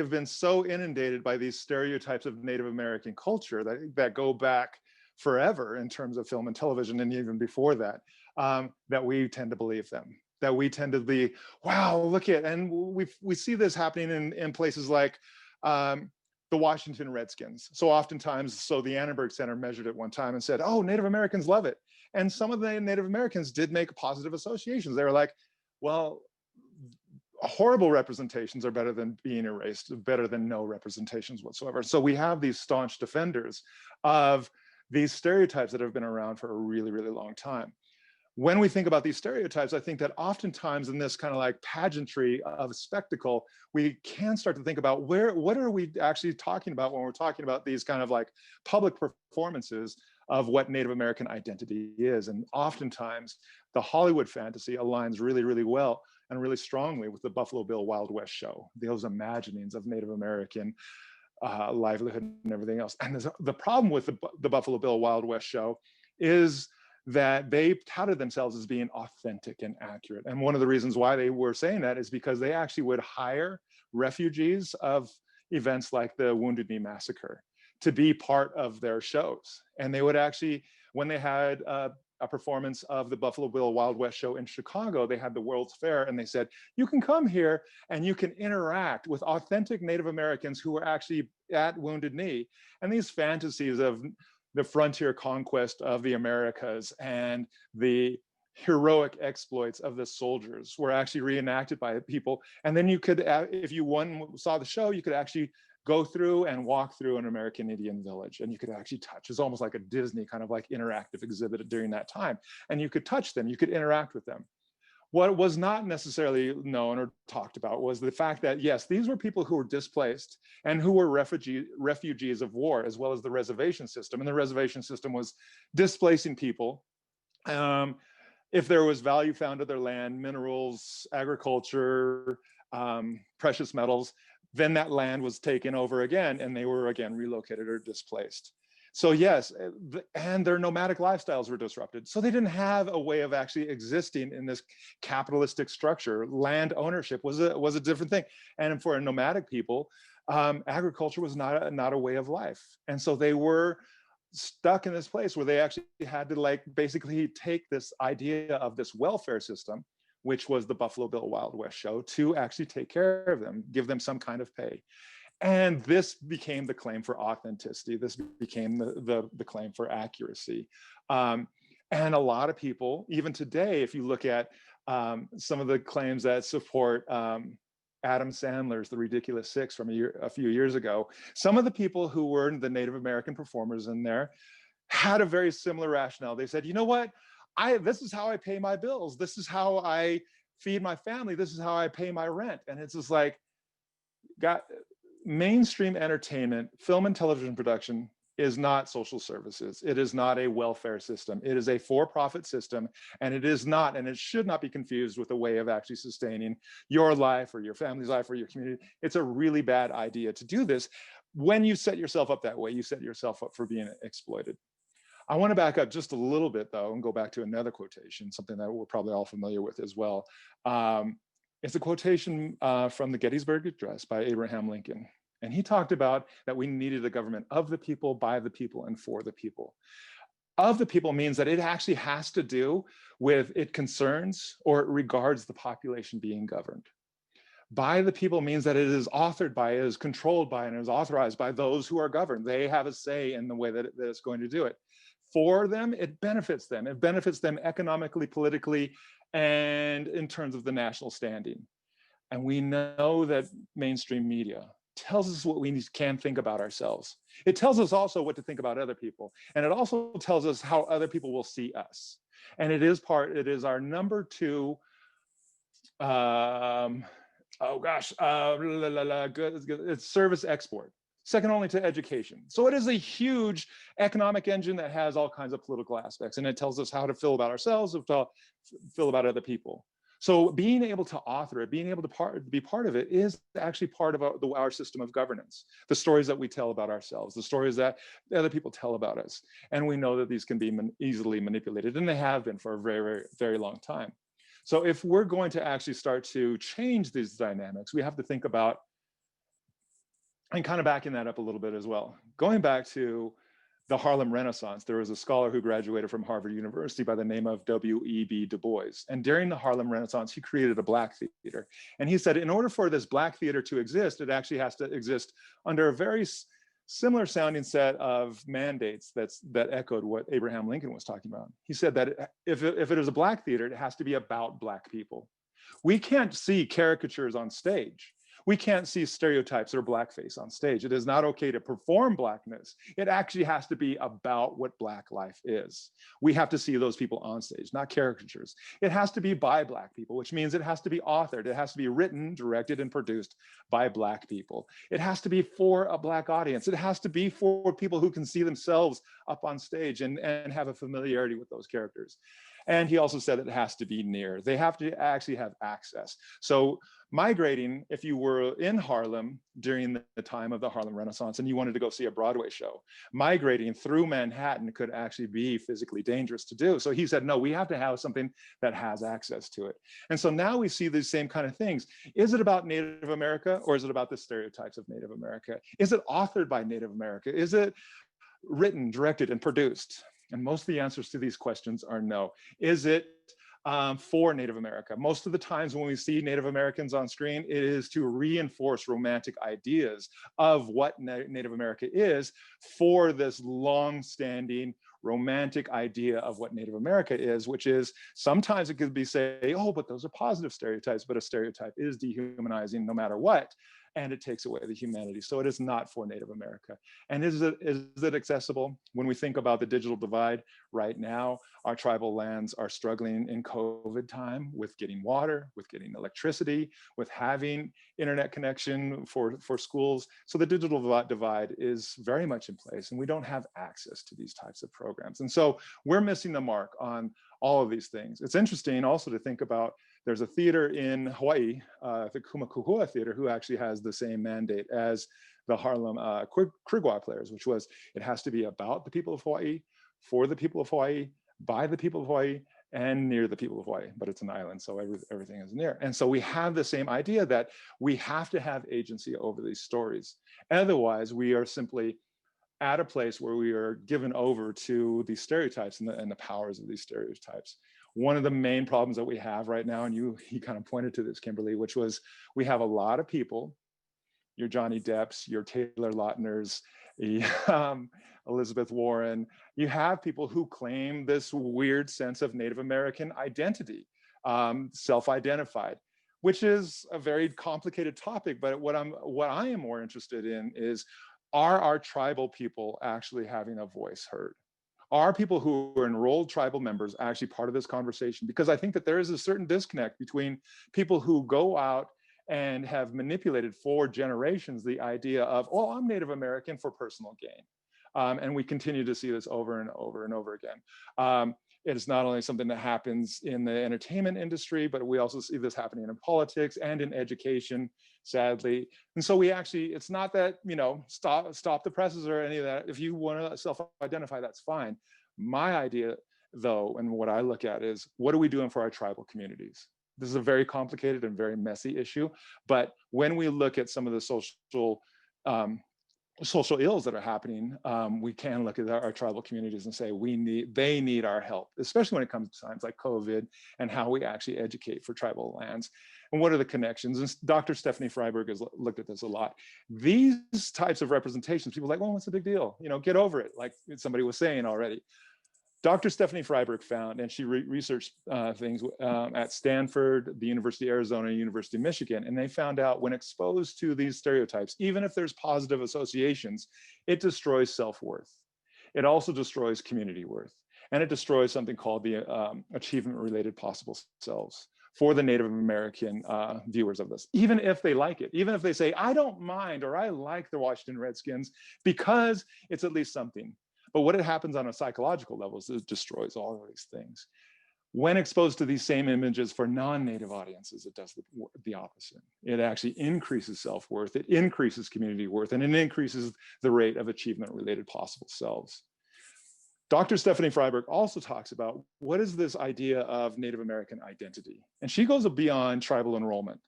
been so inundated by these stereotypes of Native American culture that go back forever in terms of film and television, and even before that, that we tend to believe them. That we tend to be, wow, look at, and we see this happening in places like the Washington Redskins. So oftentimes, so the Annenberg Center measured it one time and said, oh, Native Americans love it. And some of the Native Americans did make positive associations. They were like, well, horrible representations are better than being erased, better than no representations whatsoever. So we have these staunch defenders of these stereotypes that have been around for a really, really long time. When we think about these stereotypes, I think that oftentimes in this kind of like pageantry of spectacle, we can start to think about what are we actually talking about when we're talking about these kind of like public performances of what Native American identity is. And oftentimes the Hollywood fantasy aligns really, really well and really strongly with the Buffalo Bill Wild West show, those imaginings of Native American livelihood and everything else. And the problem with the Buffalo Bill Wild West show is that they touted themselves as being authentic and accurate. And one of the reasons why they were saying that is because they actually would hire refugees of events like the Wounded Knee Massacre to be part of their shows. And they would actually, when they had a performance of the Buffalo Bill Wild West show in Chicago, they had the World's Fair, and they said, you can come here and you can interact with authentic Native Americans who were actually at Wounded Knee. And these fantasies of the frontier conquest of the Americas and the heroic exploits of the soldiers were actually reenacted by people. And then you could, if you saw the show, you could actually go through and walk through an American Indian village, and you could actually touch. It's almost like a Disney kind of like interactive exhibit during that time. And you could touch them, you could interact with them. What was not necessarily known or talked about was the fact that, yes, these were people who were displaced and who were refugees of war, as well as the reservation system. And the reservation system was displacing people. If there was value found to their land, minerals, agriculture, precious metals, then that land was taken over again, and they were again relocated or displaced. So yes, and their nomadic lifestyles were disrupted. So they didn't have a way of actually existing in this capitalistic structure. Land ownership was a different thing. And for nomadic people, agriculture was not a way of life. And so they were stuck in this place where they actually had to like basically take this idea of this welfare system, which was the Buffalo Bill Wild West show, to actually take care of them, give them some kind of pay. And this became the claim for authenticity. This became the claim for accuracy. And a lot of people, even today, if you look at some of the claims that support Adam Sandler's The Ridiculous Six from a few years ago, some of the people who were the Native American performers in there had a very similar rationale. They said, you know what? This is how I pay my bills. This is how I feed my family. This is how I pay my rent. And it's just like, mainstream entertainment, film and television production is not social services. It is not a welfare system. It is a for-profit system, and it is not, and it should not be confused with a way of actually sustaining your life or your family's life or your community. It's a really bad idea to do this. When you set yourself up that way, you set yourself up for being exploited. I want to back up just a little bit though, and go back to another quotation, something that we're probably all familiar with as well. It's a quotation from the Gettysburg Address by Abraham Lincoln. And he talked about that we needed a government of the people, by the people, and for the people. Of the people means that it actually has to do with, it concerns or it regards the population being governed. By the people means that it is authored by, it is controlled by, and is authorized by those who are governed. They have a say in the way that it's going to do it. For them, it benefits them. It benefits them economically, politically, and in terms of the national standing. And we know that mainstream media tells us what we can think about ourselves. It tells us also what to think about other people. And it also tells us how other people will see us. And it is our number two, it's service export, second only to education. So it is a huge economic engine that has all kinds of political aspects, and it tells us how to feel about ourselves, how to feel about other people. So being able to author it, being able to be part of it is actually part of our system of governance. The stories that we tell about ourselves, the stories that other people tell about us. And we know that these can be easily manipulated, and they have been for a very, very, very long time. So if we're going to actually start to change these dynamics, we have to think about, and kind of backing that up a little bit as well, going back to the Harlem Renaissance, there was a scholar who graduated from Harvard University by the name of W.E.B. Du Bois. And during the Harlem Renaissance, he created a Black theater. And he said, in order for this Black theater to exist, it actually has to exist under a very similar sounding set of mandates that echoed what Abraham Lincoln was talking about. He said that if it is a Black theater, it has to be about Black people. We can't see caricatures on stage. We can't see stereotypes or blackface on stage. It is not okay to perform Blackness. It actually has to be about what Black life is. We have to see those people on stage, not caricatures. It has to be by Black people, which means it has to be authored. It has to be written, directed, and produced by Black people. It has to be for a Black audience. It has to be for people who can see themselves up on stage and have a familiarity with those characters. And he also said that it has to be near. They have to actually have access. So migrating, if you were in Harlem during the time of the Harlem Renaissance and you wanted to go see a Broadway show, migrating through Manhattan could actually be physically dangerous to do. So he said, no, we have to have something that has access to it. And so now we see these same kind of things. Is it about Native America, or is it about the stereotypes of Native America? Is it authored by Native America? Is it written, directed, and produced? And most of the answers to these questions are no. Is it for Native America? Most of the times when we see Native Americans on screen, it is to reinforce romantic ideas of what Native America is for this long-standing romantic idea of what Native America is, which is sometimes it could be say, oh, but those are positive stereotypes, but a stereotype is dehumanizing no matter what. And it takes away the humanity. So it is not for Native America. And is it accessible? When we think about the digital divide right now, our tribal lands are struggling in COVID time with getting water, with getting electricity, with having internet connection for schools. So the digital divide is very much in place, and we don't have access to these types of programs. And so we're missing the mark on all of these things. It's interesting also to think about, there's a theater in Hawaii, the Kumakuhua Theater, who actually has the same mandate as the Harlem Krigwa Players, which was, it has to be about the people of Hawaii, for the people of Hawaii, by the people of Hawaii, and near the people of Hawaii, but it's an island, so everything is near. And so we have the same idea that we have to have agency over these stories. Otherwise, we are simply at a place where we are given over to these stereotypes and the powers of these stereotypes. One of the main problems that we have right now, and you kind of pointed to this, Kimberly, which was we have a lot of people, your Johnny Depps, your Taylor Lautners, Elizabeth Warren, you have people who claim this weird sense of Native American identity, self-identified, which is a very complicated topic. But what I am more interested in is, are our tribal people actually having a voice heard? Are people who are enrolled tribal members actually part of this conversation? Because I think that there is a certain disconnect between people who go out and have manipulated for generations the idea of, oh, I'm Native American for personal gain. And we continue to see this over and over and over again. It is not only something that happens in the entertainment industry, but we also see this happening in politics and in education, sadly. And so we actually, it's not that, stop the presses or any of that. If you want to self-identify, that's fine. My idea, though, and what I look at is, what are we doing for our tribal communities? This is a very complicated and very messy issue. But when we look at some of the social ills that are happening, we can look at our tribal communities and say they need our help, especially when it comes to times like COVID and how we actually educate for tribal lands. And what are the connections? And Dr. Stephanie Freiberg has looked at this a lot. These types of representations, people are like, well, what's the big deal? Get over it, like somebody was saying already. Dr. Stephanie Freiberg found, and she researched things at Stanford, the University of Arizona, University of Michigan, and they found out when exposed to these stereotypes, even if there's positive associations, it destroys self-worth. It also destroys community worth, and it destroys something called the achievement-related possible selves for the Native American viewers of this, even if they like it, even if they say, I don't mind, or I like the Washington Redskins because it's at least something. But what happens on a psychological level is it destroys all of these things. When exposed to these same images for non-Native audiences, it does the opposite. It actually increases self-worth, it increases community worth, and it increases the rate of achievement-related possible selves. Dr. Stephanie Freiberg also talks about what is this idea of Native American identity? And she goes beyond tribal enrollment.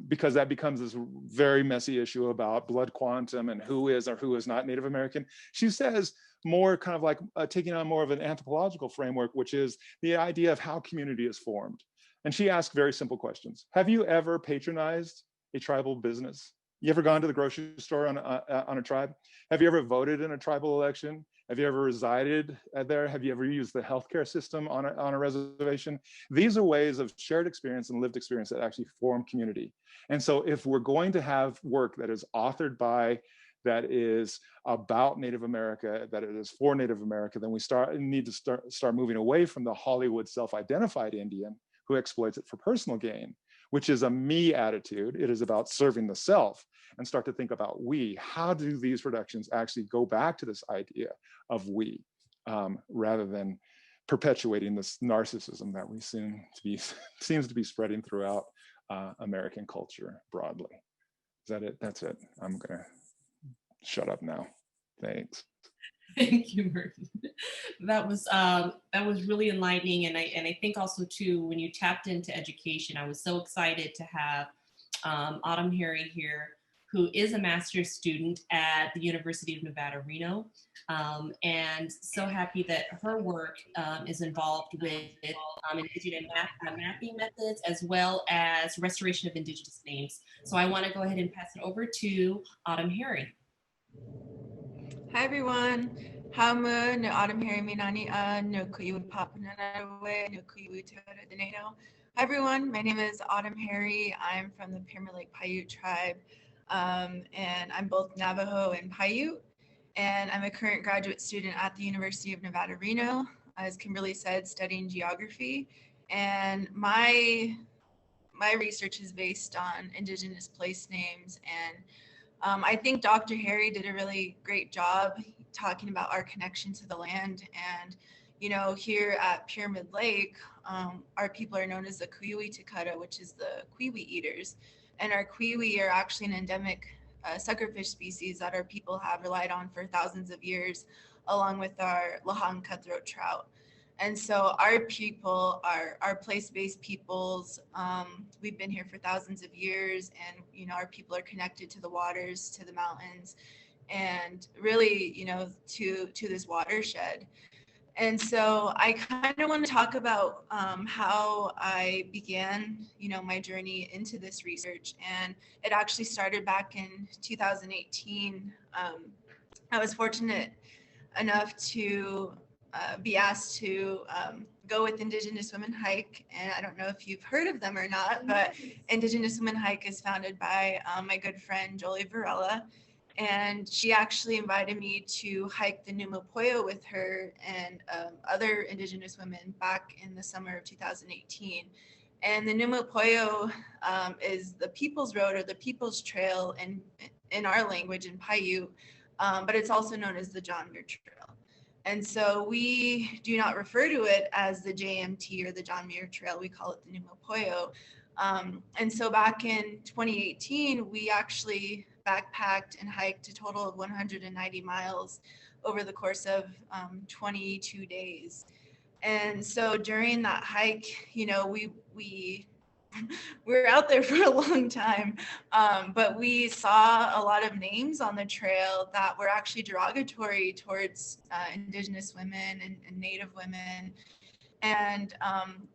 because that becomes this very messy issue about blood quantum and who is or who is not Native American. She says more kind of like taking on more of an anthropological framework, which is the idea of how community is formed. And she asked very simple questions. Have you ever patronized a tribal business? You ever gone to the grocery store on a tribe? Have you ever voted in a tribal election? Have you ever resided there? Have you ever used the healthcare system on a reservation? These are ways of shared experience and lived experience that actually form community. And so if we're going to have work that is authored by, that is about Native America, that it is for Native America, then we need to start moving away from the Hollywood self-identified Indian who exploits it for personal gain, which is a me attitude. It is about serving the self, and start to think about we. How do these productions actually go back to this idea of we, rather than perpetuating this narcissism that we seems to be spreading throughout American culture broadly. Is that it? That's it. I'm gonna shut up now. Thanks. Thank you, Murphy. That was really enlightening, and I think also too, when you tapped into education, I was so excited to have Autumn Harry here, who is a master's student at the University of Nevada, Reno, and so happy that her work is involved with indigenous mapping methods as well as restoration of indigenous names. So I want to go ahead and pass it over to Autumn Harry. Hi everyone. Hamu no Autumn Harry Minani no kuyu papananawe no kuyu Hi everyone. My name is Autumn Harry. I'm from the Pyramid Lake Paiute tribe, and I'm both Navajo and Paiute. And I'm a current graduate student at the University of Nevada, Reno, as Kimberly said, studying geography. And my research is based on indigenous place names, and I think Dr. Harry did a really great job talking about our connection to the land. And, you know, here at Pyramid Lake, our people are known as the Kuyui Takata, which is the Kiwi eaters. And our Kiwi are actually an endemic suckerfish species that our people have relied on for thousands of years, along with our Lahang cutthroat trout. And so our people are place-based peoples. We've been here for thousands of years, and you know, our people are connected to the waters, to the mountains, and really, you know, to this watershed. And so I kind of want to talk about how I began, you know, my journey into this research. And it actually started back in 2018. I was fortunate enough to be asked to go with Indigenous Women Hike. And I don't know if you've heard of them or not, but Indigenous Women Hike is founded by my good friend, Jolie Varela. And she actually invited me to hike the Numapoyo with her and other Indigenous women back in the summer of 2018. And the Numapoyo is the People's Road or the People's Trail in our language in Paiute, but it's also known as the John Muir Trail. And so we do not refer to it as the JMT or the John Muir Trail. We call it the Numapoyo. And so back in 2018, we actually backpacked and hiked a total of 190 miles over the course of 22 days. And so during that hike, you know, we were out there for a long time, but we saw a lot of names on the trail that were actually derogatory towards Indigenous women and Native women. And,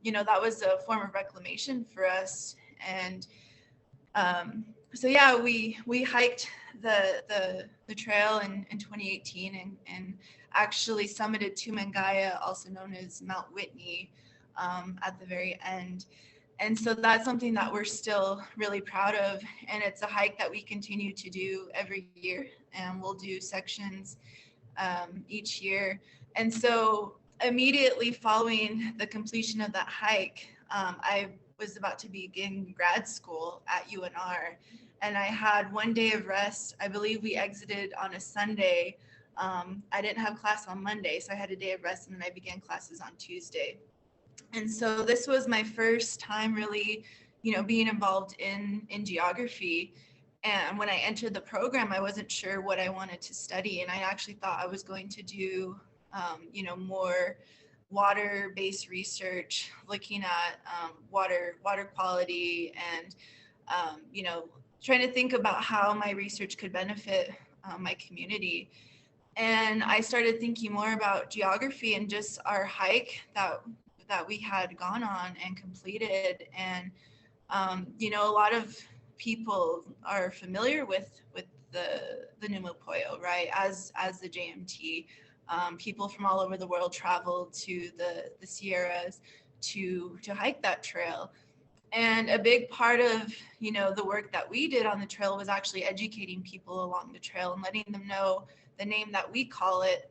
you know, that was a form of reclamation for us. And so, yeah, we hiked the trail in 2018 and actually summited Tumangaya, also known as Mount Whitney, at the very end. And so that's something that we're still really proud of. And it's a hike that we continue to do every year. And we'll do sections each year. And so immediately following the completion of that hike, I was about to begin grad school at UNR. And I had 1 day of rest. I believe we exited on a Sunday. I didn't have class on Monday, so I had a day of rest, and then I began classes on Tuesday. And so this was my first time really, you know, being involved in geography. And when I entered the program, I wasn't sure what I wanted to study. And I actually thought I was going to do, you know, more water-based research, looking at water quality and you know, trying to think about how my research could benefit my community. And I started thinking more about geography and just our hike that we had gone on and completed. And you know, a lot of people are familiar with the Numapoyo, right? As the JMT. People from all over the world travel to the Sierras to hike that trail. And a big part of, you know, the work that we did on the trail was actually educating people along the trail and letting them know the name that we call it,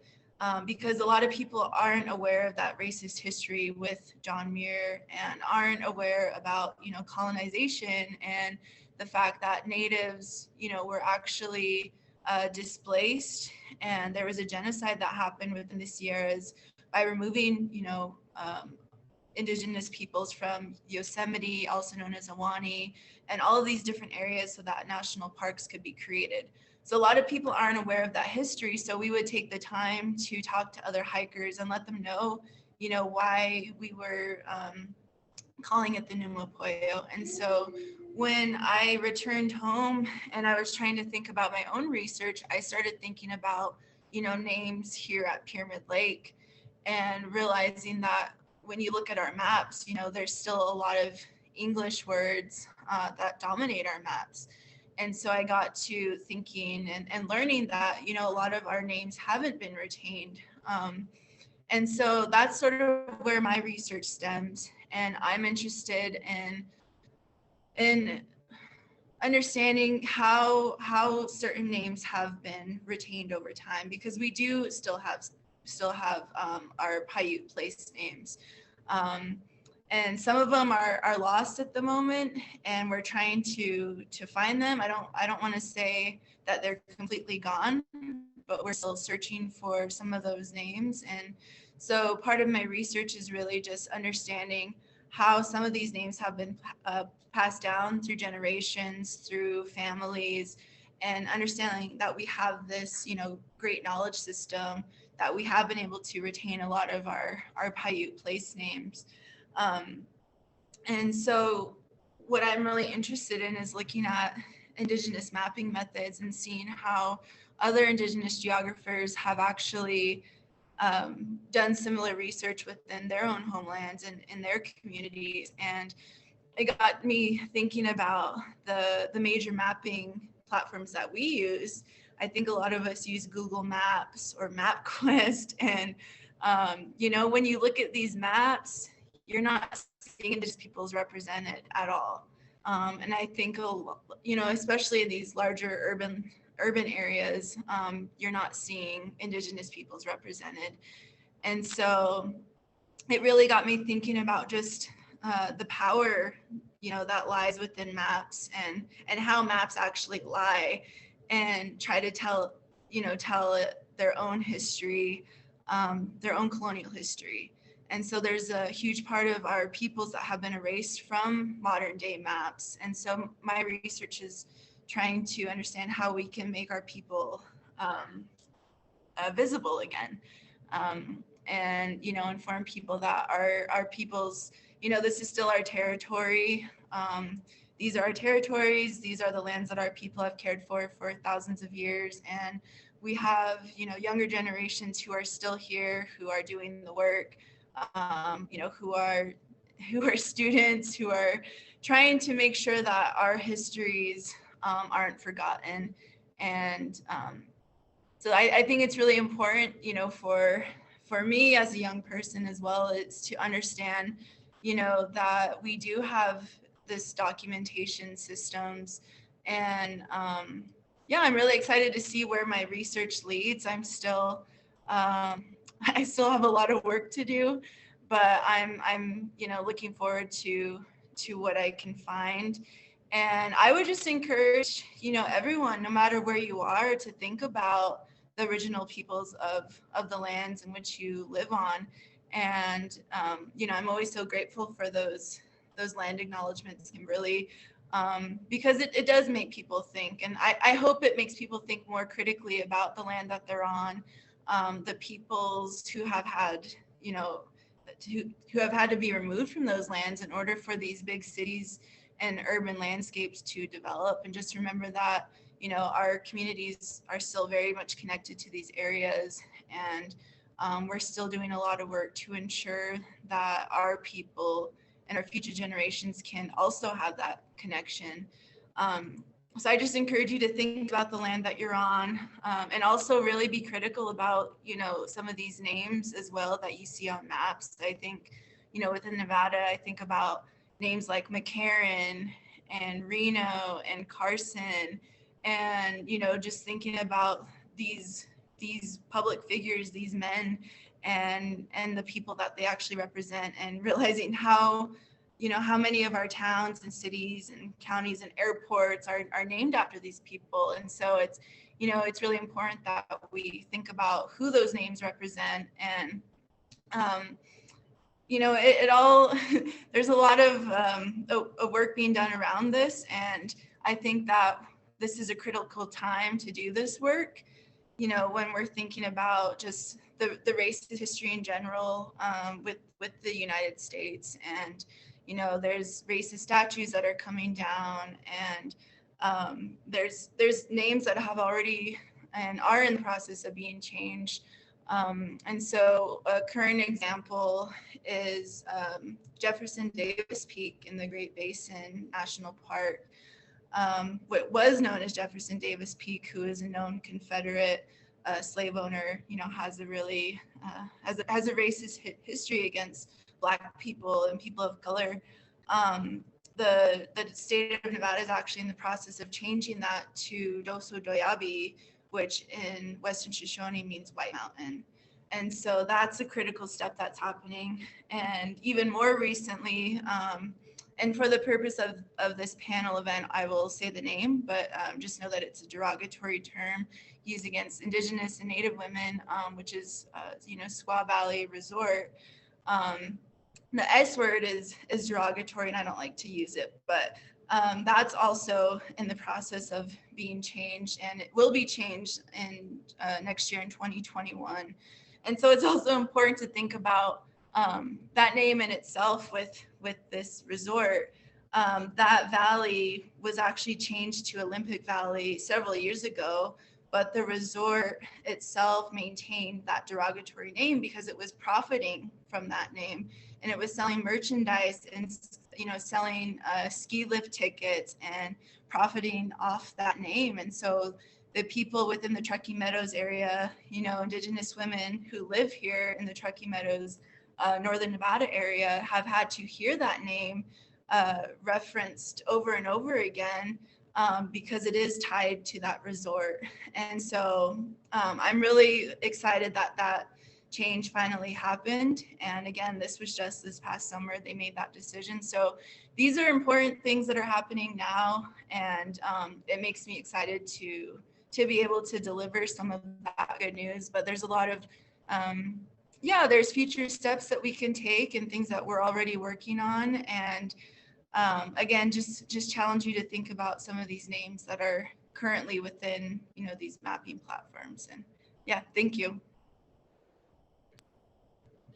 because a lot of people aren't aware of that racist history with John Muir and aren't aware about, you know, colonization and the fact that natives, you know, were actually displaced, and there was a genocide that happened within the Sierras by removing, you know, indigenous peoples from Yosemite, also known as Awani, and all of these different areas so that national parks could be created. So a lot of people aren't aware of that history. So we would take the time to talk to other hikers and let them know, you know, why we were calling it the Numapoyo. And so when I returned home and I was trying to think about my own research, I started thinking about, you know, names here at Pyramid Lake and realizing that when you look at our maps, you know, there's still a lot of English words that dominate our maps. And so I got to thinking and learning that, you know, a lot of our names haven't been retained. And so that's sort of where my research stems. And I'm interested in understanding how certain names have been retained over time, because we do still have our Paiute place names. And some of them are lost at the moment, and we're trying to find them. I don't want to say that they're completely gone, but we're still searching for some of those names. And so part of my research is really just understanding how some of these names have been passed down through generations, through families, and understanding that we have this, you know, great knowledge system, that we have been able to retain a lot of our Paiute place names. And so what I'm really interested in is looking at Indigenous mapping methods and seeing how other Indigenous geographers have actually done similar research within their own homelands and in their communities. And it got me thinking about the major mapping platforms that we use. I think a lot of us use Google Maps or MapQuest. And, you know, when you look at these maps, you're not seeing Indigenous peoples represented at all. And I think, you know, especially in these larger urban areas, you're not seeing Indigenous peoples represented. And so it really got me thinking about just the power, you know, that lies within maps, and how maps actually lie and try to tell their own history, their own colonial history. And so there's a huge part of our peoples that have been erased from modern day maps. And so my research is trying to understand how we can make our people visible again. And, you know, inform people that our peoples, you know, this is still our territory. These are our territories. These are the lands that our people have cared for thousands of years. And we have, you know, younger generations who are still here, who are doing the work, you know, who are students, who are trying to make sure that our histories aren't forgotten. And so I think it's really important, you know, for me as a young person as well, it's to understand, you know, that we do have this documentation systems. And yeah, I'm really excited to see where my research leads. I'm still, I still have a lot of work to do, but I'm you know, looking forward to what I can find. And I would just encourage, you know, everyone, no matter where you are, to think about the original peoples of the lands in which you live on. And you know, I'm always so grateful for those land acknowledgements, Kimberly, because it does make people think. And I hope it makes people think more critically about the land that they're on, the peoples who have had, you know, who have had to be removed from those lands in order for these big cities and urban landscapes to develop. And just remember that, you know, our communities are still very much connected to these areas, and we're still doing a lot of work to ensure that our people and our future generations can also have that connection. So I just encourage you to think about the land that you're on, and also really be critical about, you know, some of these names as well that you see on maps. I think, you know, within Nevada, I think about names like McCarran and Reno and Carson, and, you know, just thinking about these public figures, these men, and the people that they actually represent, and realizing how, you know, how many of our towns and cities and counties and airports are named after these people. And so it's, you know, it's really important that we think about who those names represent. And you know, it all there's a lot of work being done around this, and I think that this is a critical time to do this work, you know, when we're thinking about just the racist history in general, with the United States. And, you know, there's racist statues that are coming down, and there's names that have already and are in the process of being changed. And so a current example is Jefferson Davis Peak in the Great Basin National Park. What was known as Jefferson Davis Peak, who is a known Confederate slave owner, you know, has a really has a racist history against Black people and people of color. The state of Nevada is actually in the process of changing that to Doso Doyabi, which in Western Shoshone means White Mountain. And so that's a critical step that's happening. And even more recently, and for the purpose of this panel event, I will say the name, but just know that it's a derogatory term used against Indigenous and Native women, which is, you know, Squaw Valley Resort. The S word is derogatory, and I don't like to use it, but that's also in the process of being changed, and it will be changed in next year in 2021. And so it's also important to think about that name in itself with this resort. That valley was actually changed to Olympic Valley several years ago, but the resort itself maintained that derogatory name because it was profiting from that name, and it was selling merchandise and, you know, selling ski lift tickets and profiting off that name. And so the people within the Truckee Meadows area, you know, Indigenous women who live here in the Truckee Meadows, Northern Nevada area, have had to hear that name referenced over and over again, because it is tied to that resort. And so I'm really excited that that change finally happened. And again, this was just this past summer they made that decision. So these are important things that are happening now, and it makes me excited to be able to deliver some of that good news. But there's a lot of yeah, there's future steps that we can take and things that we're already working on. And again, just challenge you to think about some of these names that are currently within, you know, these mapping platforms. And yeah, thank you.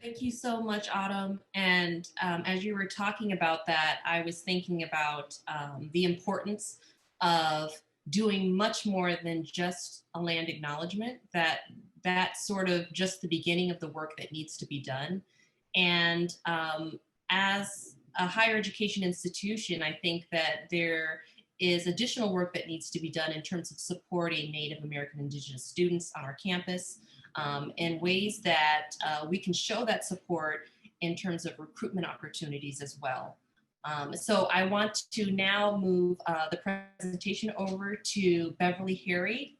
Thank you so much, Autumn. And as you were talking about that, I was thinking about the importance of doing much more than just a land acknowledgement, that's sort of just the beginning of the work that needs to be done. And as a higher education institution, I think that there is additional work that needs to be done in terms of supporting Native American Indigenous students on our campus, in ways that we can show that support in terms of recruitment opportunities as well. So I want to now move the presentation over to Beverly Harry.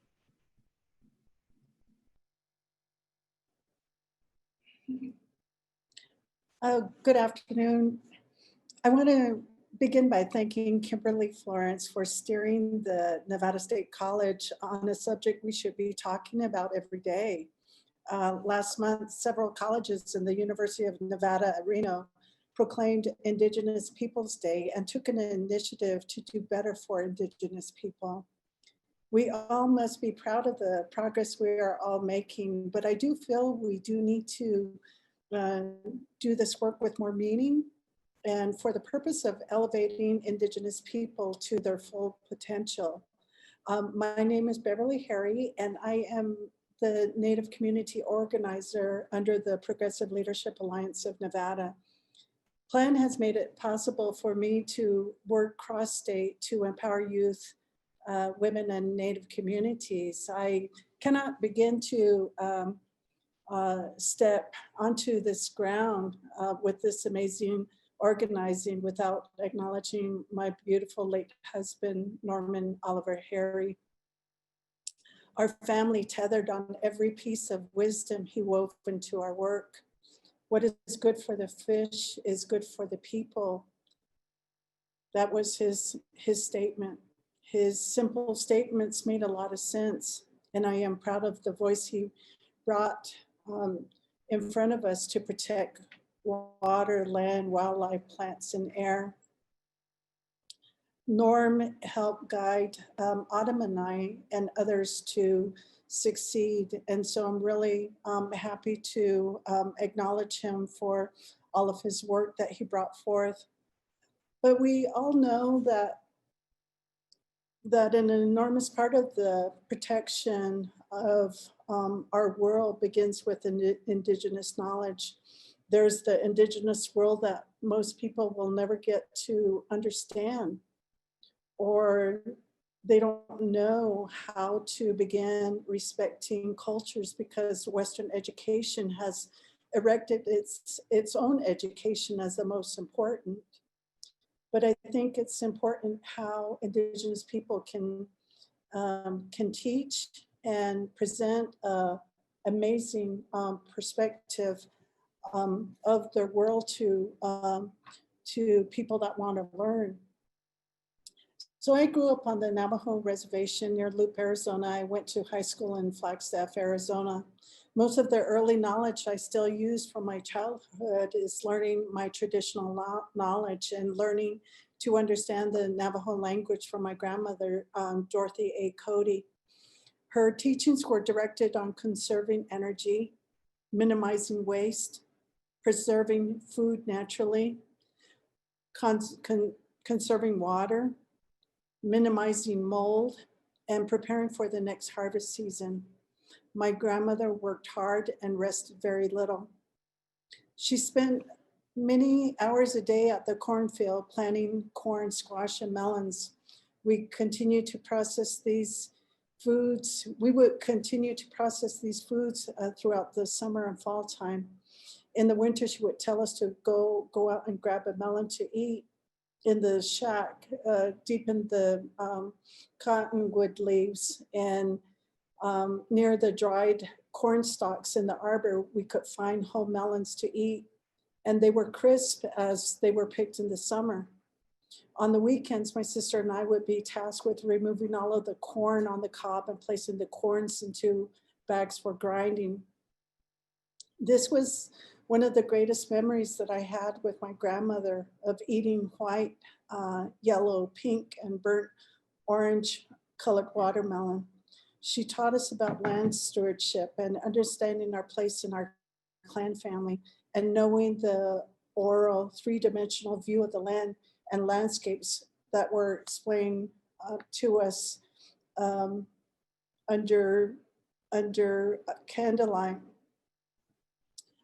Good afternoon. I want to begin by thanking Kimberly Florence for steering the Nevada State College on a subject we should be talking about every day. Last month, several colleges in the University of Nevada at Reno proclaimed Indigenous Peoples Day and took an initiative to do better for Indigenous people. We all must be proud of the progress we are all making, but I do feel we do need to do this work with more meaning and for the purpose of elevating Indigenous people to their full potential. My name is Beverly Harry, and I am the Native Community Organizer under the Progressive Leadership Alliance of Nevada. PLAN has made it possible for me to work cross-state to empower youth, women, and Native communities. I cannot begin to step onto this ground with this amazing organizing without acknowledging my beautiful late husband, Norman Oliver Harry. Our family tethered on every piece of wisdom he wove into our work. What is good for the fish is good for the people. That was his statement. His simple statements made a lot of sense, and I am proud of the voice he brought in front of us to protect water, land, wildlife, plants, and air. Norm helped guide Autumn and I and others to succeed. And so I'm really happy to acknowledge him for all of his work that he brought forth. But we all know that an enormous part of the protection of our world begins with Indigenous knowledge. There's the Indigenous world that most people will never get to understand, or they don't know how to begin respecting cultures because Western education has erected its own education as the most important. But I think it's important how Indigenous people can teach and present an amazing perspective of their world to people that want to learn. So I grew up on the Navajo reservation near Loop, Arizona. I went to high school in Flagstaff, Arizona. Most of the early knowledge I still use from my childhood is learning my traditional knowledge and learning to understand the Navajo language from my grandmother, Dorothy A. Cody. Her teachings were directed on conserving energy, minimizing waste, preserving food naturally, conserving water, minimizing mold, and preparing for the next harvest season. My grandmother worked hard and rested very little. She spent many hours a day at the cornfield planting corn, squash, and melons. We continue to process these foods. We would continue to process these foods throughout the summer and fall time. In the winter, she would tell us to go out and grab a melon to eat in the shack, deep in the cottonwood leaves, and near the dried corn stalks in the arbor, we could find whole melons to eat, and they were crisp as they were picked in the summer. On the weekends, my sister and I would be tasked with removing all of the corn on the cob and placing the corns into bags for grinding. This was one of the greatest memories that I had with my grandmother of eating white, yellow, pink, and burnt orange colored watermelon. She taught us about land stewardship and understanding our place in our clan family and knowing the oral three-dimensional view of the land and landscapes that were explained to us under candlelight.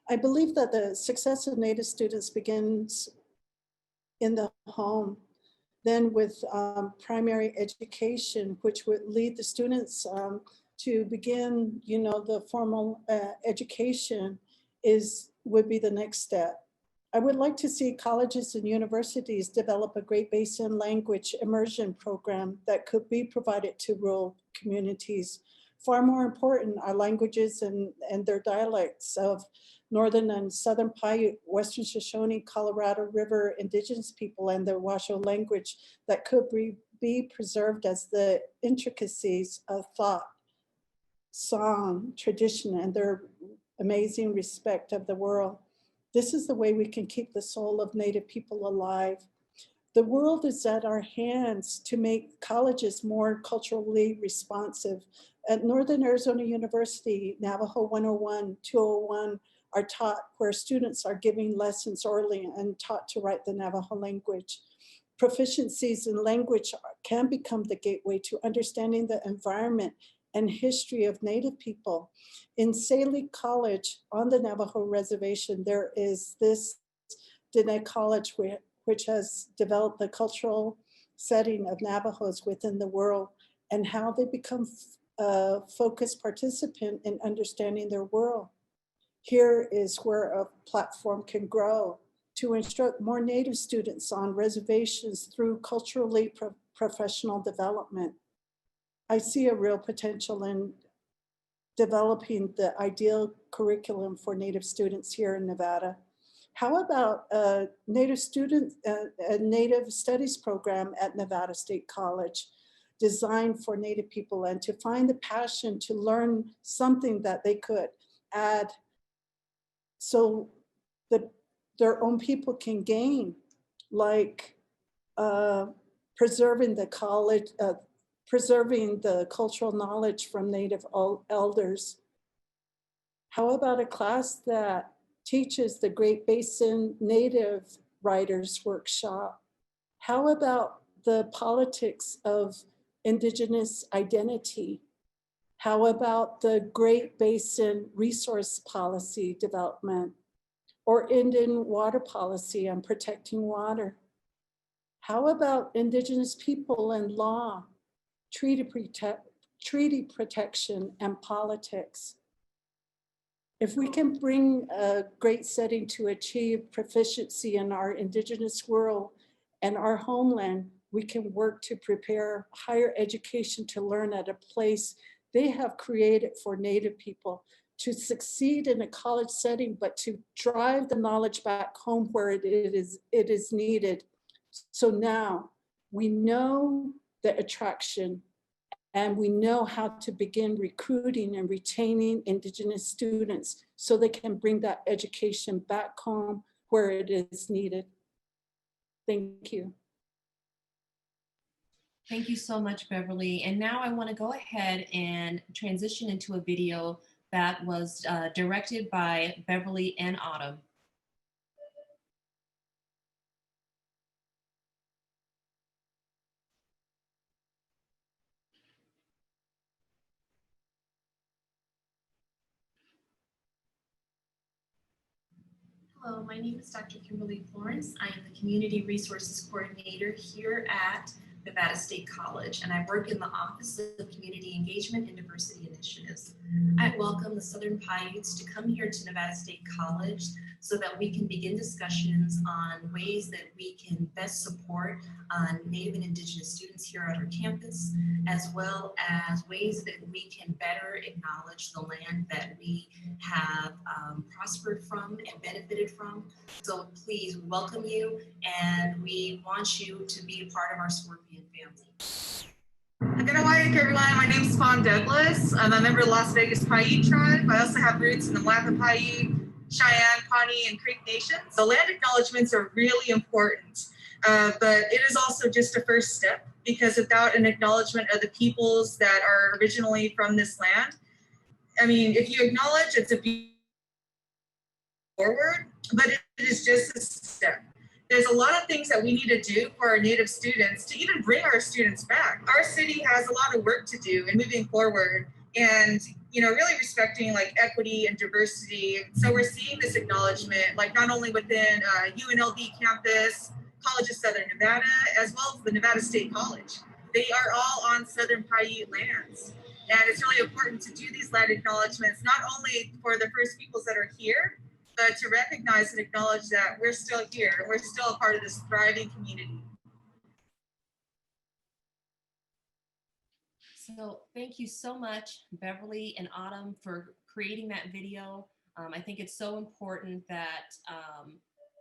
I believe that the success of Native students begins in the home, then with primary education, which would lead the students to begin, the formal education would be the next step. I would like to see colleges and universities develop a Great Basin language immersion program that could be provided to rural communities. Far more important are languages and their dialects of Northern and Southern Paiute, Western Shoshone, Colorado River Indigenous people, and their Washoe language that could be preserved as the intricacies of thought, song, tradition, and their amazing respect of the world. This is the way we can keep the soul of Native people alive. The world is at our hands to make colleges more culturally responsive. At Northern Arizona University, Navajo 101, 201 are taught, where students are giving lessons orally and taught to write the Navajo language. Proficiencies in language can become the gateway to understanding the environment and history of Native people. In Saley College on the Navajo reservation, there is this Diné College which has developed the cultural setting of Navajos within the world and how they become a focused participant in understanding their world. Here is where a platform can grow to instruct more Native students on reservations through culturally professional development. I see a real potential in developing the ideal curriculum for Native students here in Nevada. How about a Native studies program at Nevada State College designed for Native people, and to find the passion to learn something that they could add so that their own people can gain, like preserving the cultural knowledge from Native elders. How about a class that teaches the Great Basin Native Writers Workshop? How about the politics of Indigenous identity? How about the Great Basin Resource Policy development, or Indian water policy on protecting water? How about Indigenous people and law, treaty protection, and politics? If we can bring a great setting to achieve proficiency in our Indigenous world and our homeland, we can work to prepare higher education to learn at a place they have created for Native people to succeed in a college setting, but to drive the knowledge back home where it is needed. So now we know the attraction, and we know how to begin recruiting and retaining Indigenous students so they can bring that education back home where it is needed. Thank you. Thank you so much, Beverly. And now I want to go ahead and transition into a video that was directed by Beverly and Autumn. Hello, my name is Dr. Kimberly Florence. I am the Community Resources Coordinator here at Nevada State College, and I work in the Office of Community Engagement and Diversity Initiatives. I welcome the Southern Paiutes to come here to Nevada State College so that we can begin discussions on ways that we can best support Native and Indigenous students here at our campus, as well as ways that we can better acknowledge the land that we have prospered from and benefited from. So please, we welcome you, and we want you to be a part of our Scorpion family. Good morning, everyone. My name is Fawn Douglas. I'm a member of the Las Vegas Paiute tribe. I also have roots in the Malacca Paiute, Cheyenne, Pawnee, and Creek Nations. The land acknowledgements are really important, but it is also just a first step, because without an acknowledgement of the peoples that are originally from this land, I mean, if you acknowledge, it's a forward, but it is just a step. There's a lot of things that we need to do for our Native students to even bring our students back. Our city has a lot of work to do in moving forward and, you know, really respecting like equity and diversity. So we're seeing this acknowledgement, like not only within UNLV campus, College of Southern Nevada, as well as the Nevada State College. They are all on Southern Paiute lands. And it's really important to do these land acknowledgements, not only for the First Peoples that are here, but to recognize and acknowledge that we're still here. We're still a part of this thriving community. So thank you so much, Beverly and Autumn, for creating that video. I think it's so important that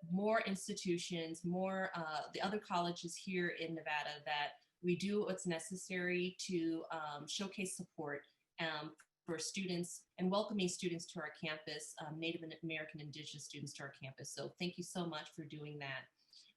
more institutions, more the other colleges here in Nevada, that we do what's necessary to showcase support for students and welcoming students to our campus, Native American Indigenous students to our campus. So thank you so much for doing that.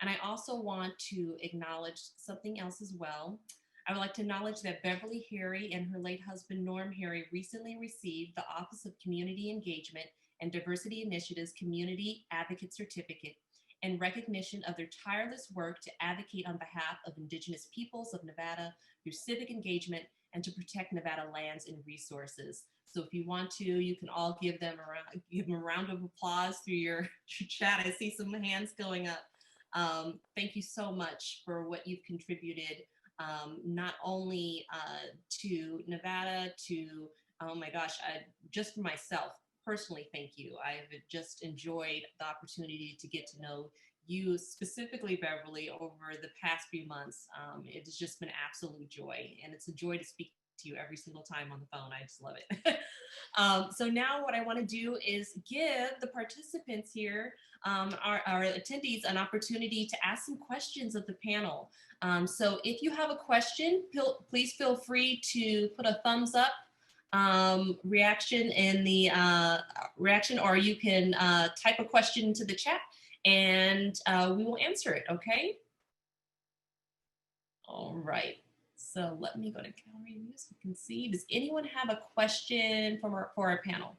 And I also want to acknowledge something else as well. I would like to acknowledge that Beverly Harry and her late husband, Norm Harry, recently received the Office of Community Engagement and Diversity Initiative's Community Advocate Certificate in recognition of their tireless work to advocate on behalf of Indigenous peoples of Nevada through civic engagement and to protect Nevada lands and resources. So if you want to, you can all give them a round of applause through your chat. I see some hands going up. Thank you so much for what you've contributed, not only to Nevada, to, oh my gosh, just for myself, personally, thank you. I've just enjoyed the opportunity to get to know you, specifically Beverly, over the past few months. It has just been an absolute joy, and it's a joy to speak to you every single time on the phone. I just love it. So now what I want to do is give the participants here, our attendees, an opportunity to ask some questions of the panel. So if you have a question, please feel free to put a thumbs up reaction in the reaction, or you can type a question into the chat and we will answer it, okay? All right, so let me go to gallery view so you can see. Does anyone have a question for our panel?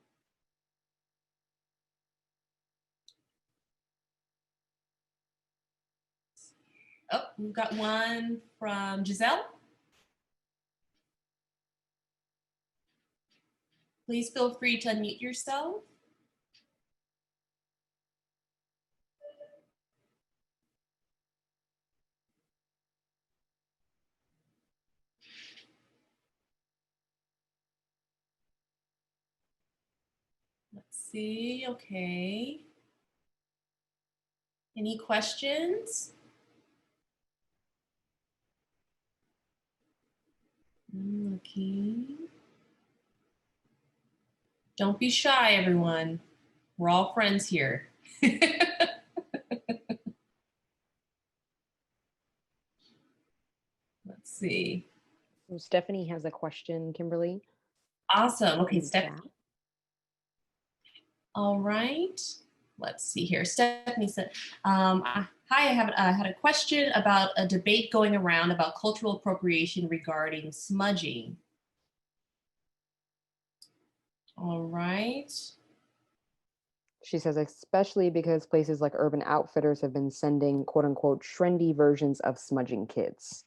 Oh, we've got one from Giselle. Please feel free to unmute yourself. Let's see, okay. Any questions? Okay. Don't be shy, everyone. We're all friends here. Let's see. So Stephanie has a question, Kimberly. Awesome. Okay, In Stephanie. chat. All right. Let's see here. Stephanie said, hi, I had a question about a debate going around about cultural appropriation regarding smudging. All right. She says, especially because places like Urban Outfitters have been sending quote unquote trendy versions of smudging kits.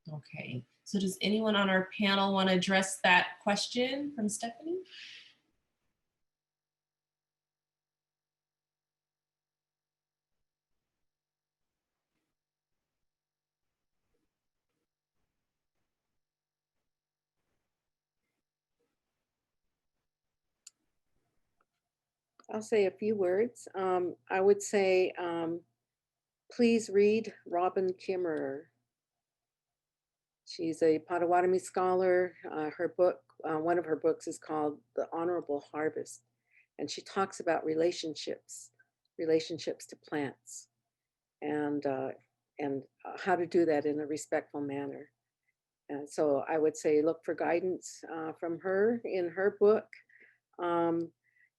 Okay. So does anyone on our panel want to address that question from Stephanie? I'll say a few words. I would say, please read Robin Kimmerer. She's a Potawatomi scholar. Her book, one of her books is called The Honorable Harvest. And she talks about relationships to plants, and how to do that in a respectful manner. And so I would say look for guidance from her in her book.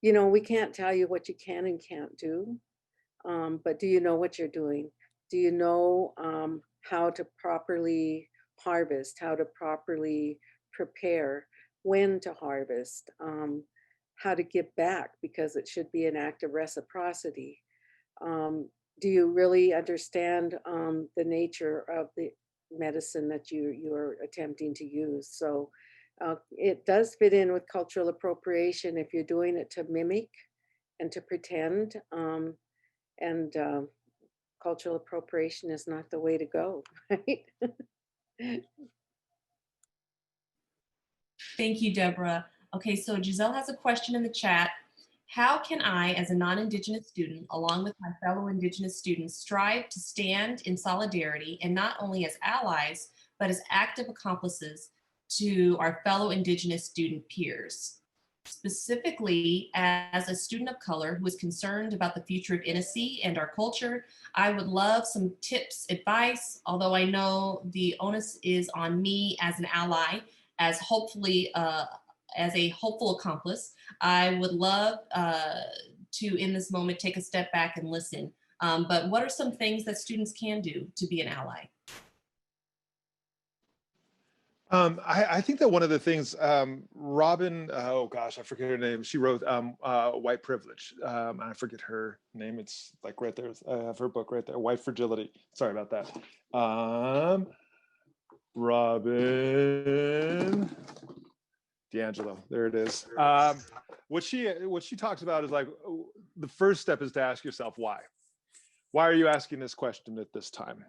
You know, we can't tell you what you can and can't do, but do you know what you're doing? Do you know how to properly harvest, how to properly prepare, when to harvest, how to give back, because it should be an act of reciprocity. Do you really understand the nature of the medicine that you're attempting to use? So it does fit in with cultural appropriation if you're doing it to mimic and to pretend, and cultural appropriation is not the way to go, right? Thank you, Deborah. Okay, so Giselle has a question in the chat. How can I, as a non-Indigenous student, along with my fellow Indigenous students, strive to stand in solidarity and not only as allies, but as active accomplices to our fellow Indigenous student peers? Specifically, as a student of color who is concerned about the future of Innisfree and our culture, I would love some tips, advice, although I know the onus is on me as an ally, as hopefully as a hopeful accomplice. I would love to, in this moment, take a step back and listen. But what are some things that students can do to be an ally? I think that one of the things, Robin, oh gosh, I forget her name. She wrote White Privilege. I forget her name. It's like right there. I have her book right there, White Fragility. Sorry about that. Robin D'Angelo, there it is. What she talks about is like, the first step is to ask yourself why. Why are you asking this question at this time?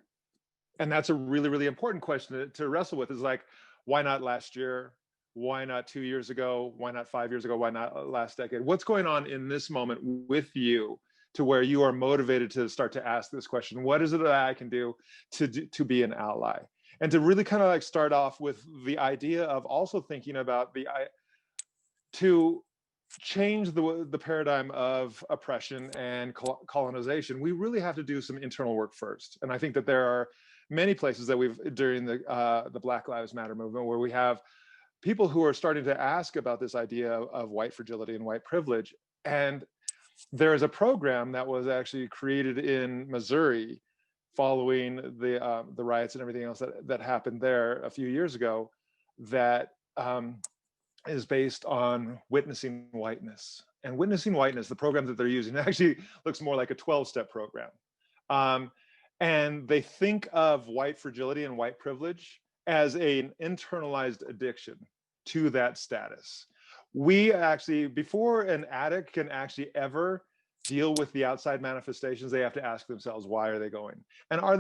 And that's a really, really important question to wrestle with, is like, why not last year? Why not 2 years ago? Why not 5 years ago? Why not last decade? What's going on in this moment with you to where you are motivated to start to ask this question? What is it that I can do to be an ally? And to really kind of like start off with the idea of also thinking about to change the paradigm of oppression and colonization, we really have to do some internal work first. And I think that there are many places that we've, during the Black Lives Matter movement, where we have people who are starting to ask about this idea of white fragility and white privilege. And there is a program that was actually created in Missouri following the riots and everything else that happened there a few years ago, that is based on witnessing whiteness. And witnessing whiteness, the program that they're using, actually looks more like a 12-step program. And they think of white fragility and white privilege as an internalized addiction to that status. We actually, before an addict can actually ever deal with the outside manifestations, they have to ask themselves, why are they going? And are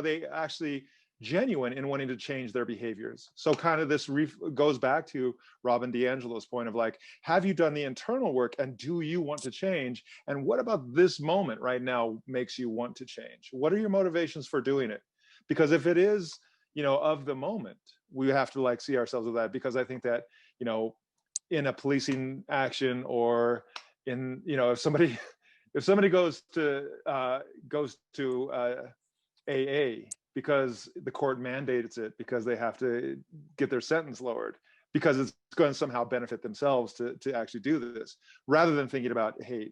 they actually genuine in wanting to change their behaviors? So kind of this goes back to Robin DiAngelo's point of like, have you done the internal work, and do you want to change? And what about this moment right now makes you want to change? What are your motivations for doing it? Because if it is, of the moment, we have to like see ourselves with that. Because I think that, in a policing action, or in, if somebody goes to AA because the court mandates it, because they have to get their sentence lowered, because it's going to somehow benefit themselves to actually do this, rather than thinking about, hey,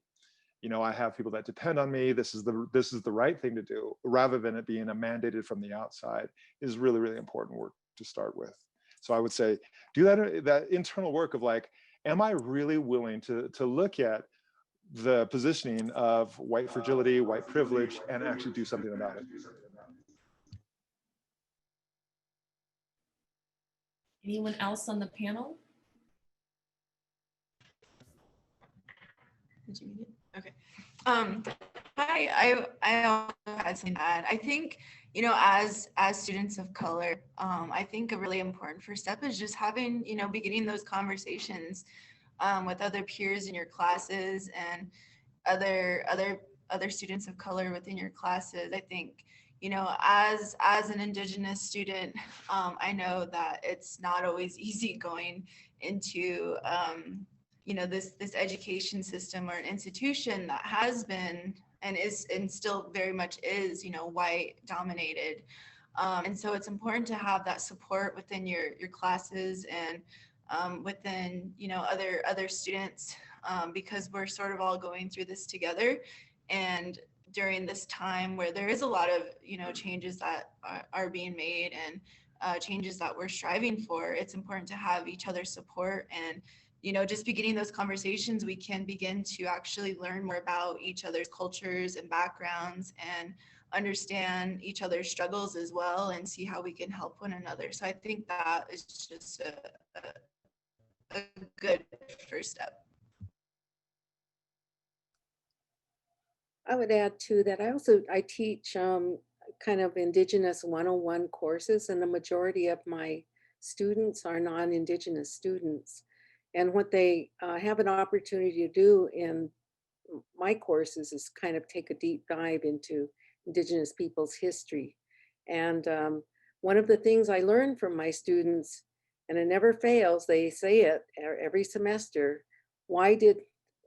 I have people that depend on me, this is the right thing to do, rather than it being a mandated from the outside, is really, really important work to start with. So I would say, do that internal work of like, am I really willing to look at the positioning of white fragility, white privilege, and actually do something about it? Anyone else on the panel? Did you mute it? Okay. I also had something to add. I think, as students of color, I think a really important first step is just having, beginning those conversations with other peers in your classes and other students of color within your classes. I think, as an Indigenous student, I know that it's not always easy going into this education system or an institution that has been and is and still very much is white dominated, and so it's important to have that support within your classes and within other students, because we're sort of all going through this together. And during this time where there is a lot of changes that are being made and changes that we're striving for, it's important to have each other's support. And just beginning those conversations, we can begin to actually learn more about each other's cultures and backgrounds, and understand each other's struggles as well, and see how we can help one another. So I think that is just a good first step. I would add too that I teach kind of Indigenous 101 courses, and the majority of my students are non-Indigenous students. And what they have an opportunity to do in my courses is kind of take a deep dive into Indigenous people's history. And one of the things I learned from my students, and it never fails, they say it every semester, why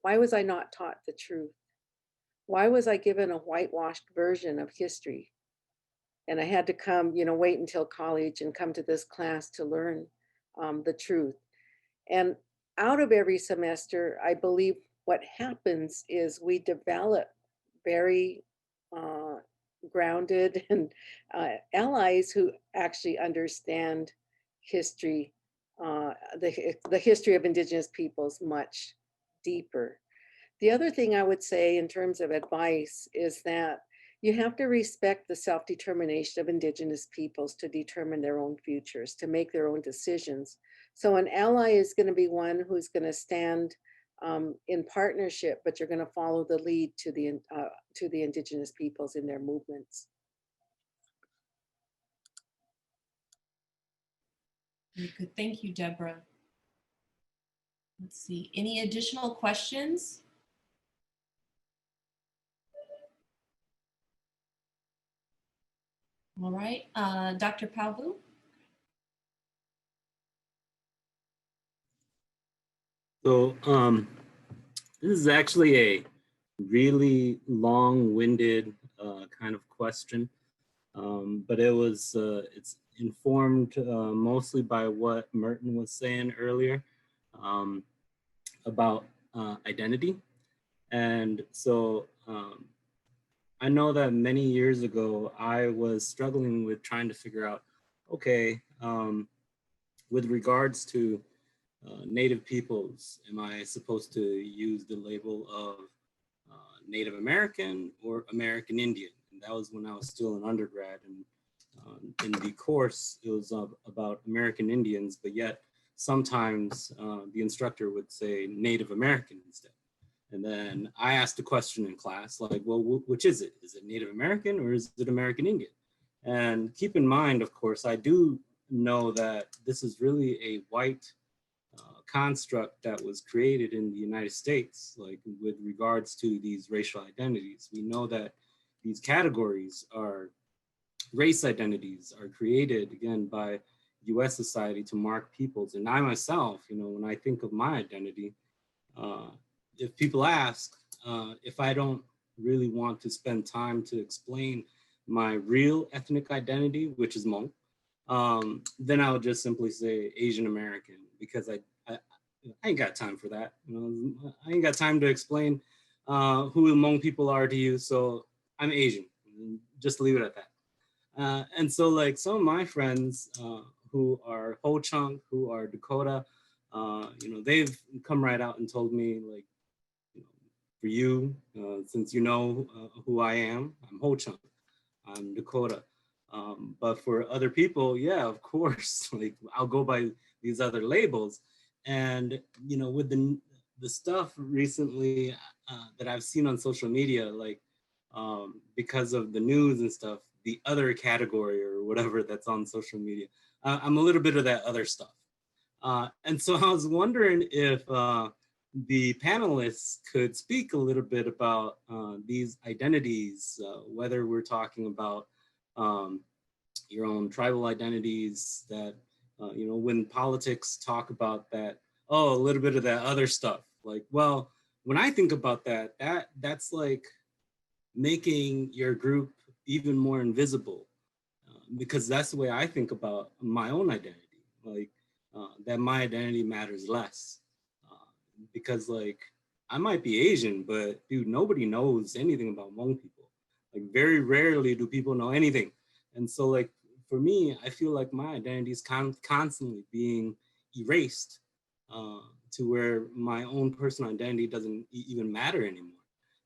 was I not taught the truth? Why was I given a whitewashed version of history? And I had to come, wait until college and come to this class to learn the truth. And out of every semester, I believe what happens is we develop very grounded and allies who actually understand history, the history of Indigenous peoples much deeper. The other thing I would say in terms of advice is that you have to respect the self-determination of Indigenous peoples to determine their own futures, to make their own decisions. So an ally is going to be one who's going to stand in partnership, but you're going to follow the lead to the Indigenous peoples in their movements. Very good. Thank you, Deborah. Let's see, any additional questions? All right, Dr. Palvu? So this is actually a really long-winded kind of question, but it's informed mostly by what Merton was saying earlier about identity. And so I know that many years ago, I was struggling with trying to figure out, okay, with regards to Native peoples, am I supposed to use the label of Native American or American Indian? And that was when I was still an undergrad. And in the course, it was about American Indians, but yet sometimes the instructor would say Native American instead. And then I asked a question in class, like, well, which is it? Is it Native American or is it American Indian? And keep in mind, of course, I do know that this is really a white construct that was created in the United States, like with regards to these racial identities. We know that these categories are race identities are created again by US society to mark peoples. And I myself, when I think of my identity, if people ask, if I don't really want to spend time to explain my real ethnic identity, which is Hmong, then I would just simply say Asian American, because I ain't got time for that. I ain't got time to explain who Hmong people are to you. So I'm Asian, just leave it at that. And so like some of my friends who are Ho Chunk, who are Dakota, they've come right out and told me, like, for you, since you know who I am, I'm Ho Chunk, I'm Dakota. But for other people, yeah, of course, like I'll go by these other labels. And, with the stuff recently that I've seen on social media, like because of the news and stuff, the other category or whatever that's on social media, I'm a little bit of that other stuff. And so I was wondering if the panelists could speak a little bit about these identities, whether we're talking about your own tribal identities that, when politics talk about that, oh, a little bit of that other stuff. Like, well, when I think about that's like making your group even more invisible, because that's the way I think about my own identity. Like that my identity matters less, because like I might be Asian, but dude, nobody knows anything about Hmong people. Like very rarely do people know anything. And so like for me, I feel like my identity is constantly being erased to where my own personal identity doesn't even matter anymore.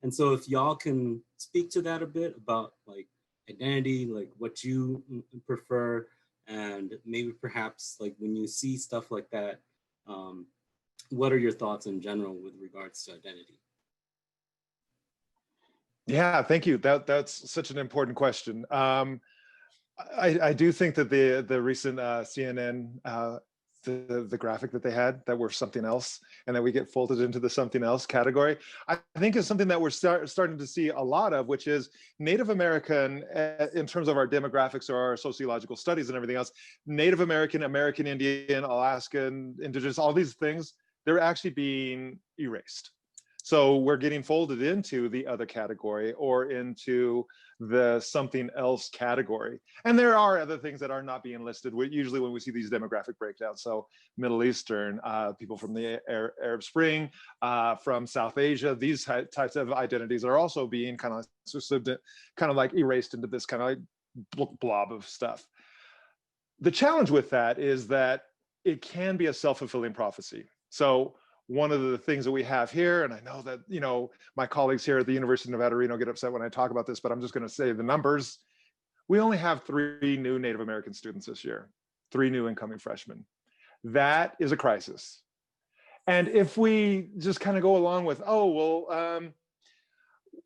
And so if y'all can speak to that a bit about like identity, like what you prefer, and maybe perhaps like when you see stuff like that, what are your thoughts in general with regards to identity? Yeah, thank you. That's such an important question. I do think that the recent CNN the graphic that they had that were something else, and that we get folded into the something else category, I think is something that we're starting to see a lot of, which is Native American in terms of our demographics or our sociological studies and everything else. Native American, American Indian, Alaskan, Indigenous, all these things, they're actually being erased. So we're getting folded into the other category or into the something else category. And there are other things that are not being listed. Usually when we see these demographic breakdowns, so Middle Eastern, people from the Arab Spring, from South Asia, these types of identities are also being kind of like erased into this kind of like blob of stuff. The challenge with that is that it can be a self-fulfilling prophecy. So one of the things that we have here, and I know that, you know, my colleagues here at the University of Nevada, Reno get upset when I talk about this, but I'm just going to say the numbers. We only have 3 new Native American students this year, 3 new incoming freshmen. That is a crisis. And if we just kind of go along with, oh, well,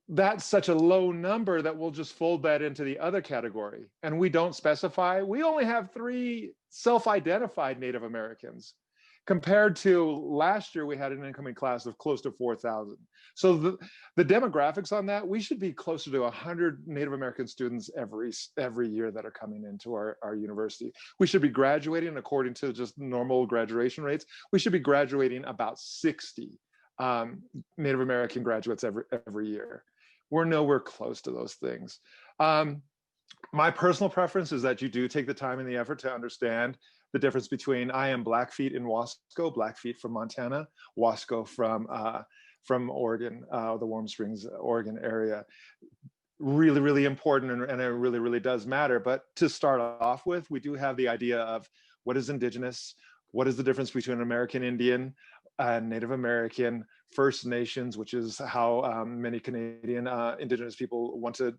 that's such a low number that we'll just fold that into the other category, and we don't specify, we only have 3 self-identified Native Americans compared to last year we had an incoming class of close to 4,000. So the demographics on that, we should be closer to 100 Native American students every year that are coming into our university. We should be graduating, according to just normal graduation rates, we should be graduating about 60 Native American graduates every year. We're nowhere close to those things. My personal preference is that you do take the time and the effort to understand the difference between I am Blackfeet in Wasco, Blackfeet from Montana, Wasco from Oregon, the Warm Springs, Oregon area. Really, really important, and it really, really does matter. But to start off with, we do have the idea of what is Indigenous, what is the difference between an American Indian, Native American, First Nations, which is how many Canadian Indigenous people want to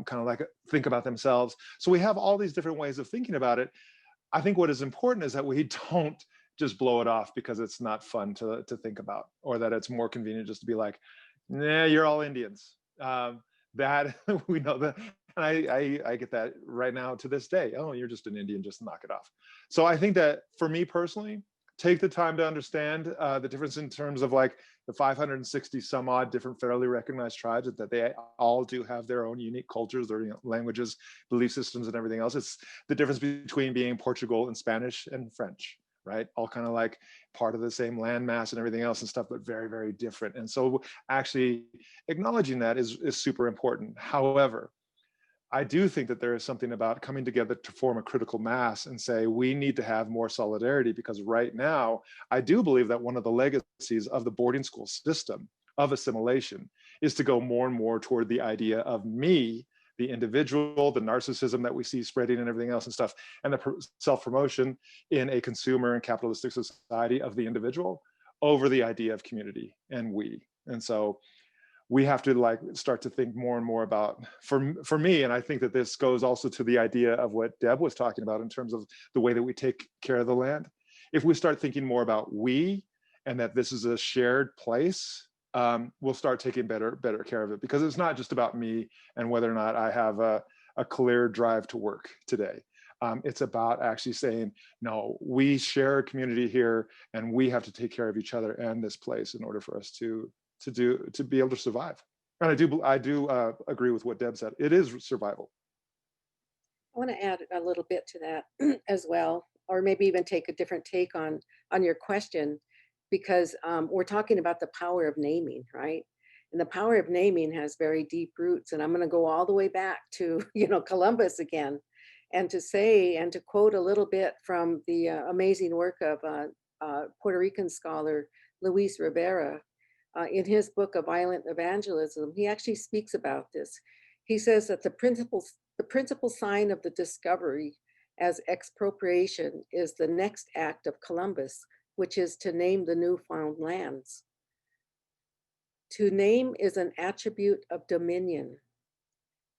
kind of like think about themselves. So we have all these different ways of thinking about it. I think what is important is that we don't just blow it off because it's not fun to think about, or that it's more convenient just to be like, nah, you're all Indians. That we know that, and I get that right now to this day. Oh, you're just an Indian, just knock it off. So I think that for me personally, take the time to understand the difference in terms of like the 560 some odd different federally recognized tribes, that they all do have their own unique cultures, their languages, belief systems, and everything else. It's the difference between being Portugal and Spanish and French, right? All kind of like part of the same landmass and everything else and stuff, but very, very different. And so actually acknowledging that is super important. However, I do think that there is something about coming together to form a critical mass and say, we need to have more solidarity, because right now, I do believe that one of the legacies of the boarding school system of assimilation is to go more and more toward the idea of me, the individual, the narcissism that we see spreading and everything else and stuff, and the self-promotion in a consumer and capitalistic society of the individual over the idea of community and we. And so we have to like start to think more and more about, for me, and I think that this goes also to the idea of what Deb was talking about in terms of the way that we take care of the land. If we start thinking more about we, and that this is a shared place, we'll start taking better care of it, because it's not just about me and whether or not I have a clear drive to work today. It's about actually saying, no, we share a community here, and we have to take care of each other and this place in order for us to be able to survive. And I do agree with what Deb said. It is survival. I want to add a little bit to that as well, or maybe even take a different take on your question, because we're talking about the power of naming, right? And the power of naming has very deep roots. And I'm going to go all the way back to, Columbus again, and to say, and to quote a little bit from the amazing work of Puerto Rican scholar Luis Rivera. In his book, A Violent Evangelism, he actually speaks about this. He says that the principal sign of the discovery as expropriation is the next act of Columbus, which is to name the newfound lands. To name is an attribute of dominion.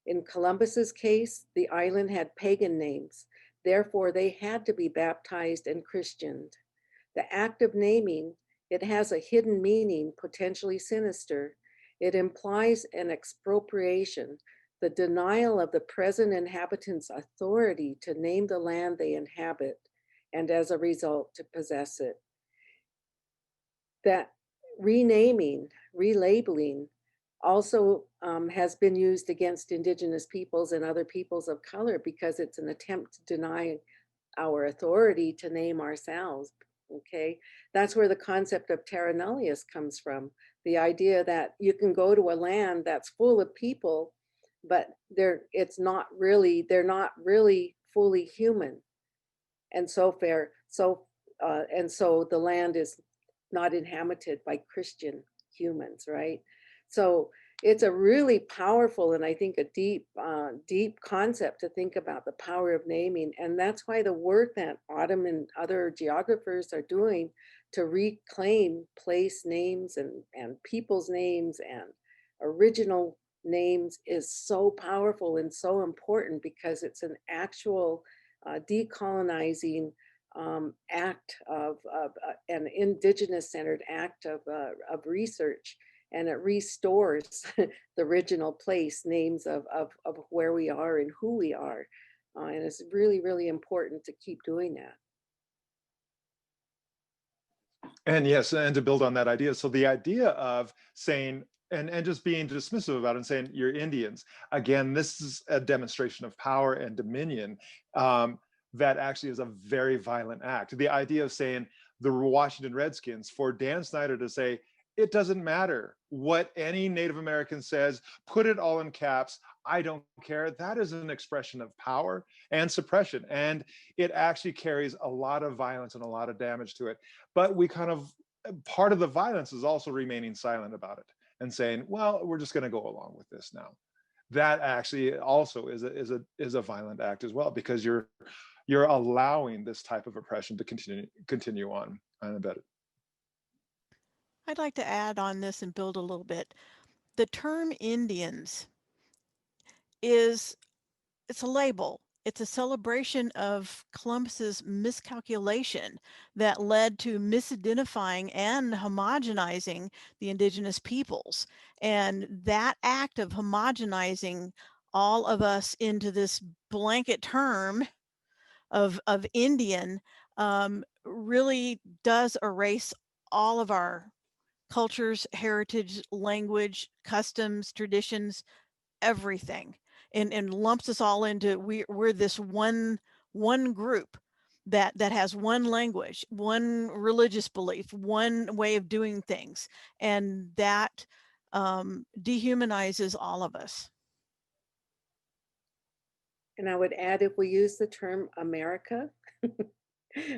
In Columbus's case, the island had pagan names, therefore they had to be baptized and Christianed. The act of naming, it has a hidden meaning, potentially sinister. It implies an expropriation, the denial of the present inhabitants' authority to name the land they inhabit, and as a result, to possess it. That renaming, relabeling, also has been used against Indigenous peoples and other peoples of color, because it's an attempt to deny our authority to name ourselves. Okay, that's where the concept of terra nullius comes from. The idea that you can go to a land that's full of people, but they're not really fully human. And so the land is not inhabited by Christian humans, right? So it's a really powerful and I think a deep, deep concept to think about the power of naming. And that's why the work that Autumn and other geographers are doing to reclaim place names and people's names and original names is so powerful and so important, because it's an actual decolonizing act of an indigenous centered act of research, and it restores the original place names of where we are and who we are. And it's really, really important to keep doing that. And yes, and to build on that idea, so the idea of saying, and just being dismissive about it and saying you're Indians, again, this is a demonstration of power and dominion that actually is a very violent act. The idea of saying the Washington Redskins, for Dan Snyder to say, it doesn't matter what any Native American says, put it all in caps, I don't care. That is an expression of power and suppression. And it actually carries a lot of violence and a lot of damage to it. But we kind of, part of the violence is also remaining silent about it and saying, well, we're just going to go along with this now. That actually also is a violent act as well, because you're allowing this type of oppression to continue on. I bet it. I'd like to add on this and build a little bit. The term Indians it's a label. It's a celebration of Columbus's miscalculation that led to misidentifying and homogenizing the indigenous peoples. And that act of homogenizing all of us into this blanket term of Indian really does erase all of our cultures, heritage, language, customs, traditions, everything, and lumps us all into we're this one group that has one language, one religious belief, one way of doing things, and that dehumanizes all of us. And I would add, if we use the term America,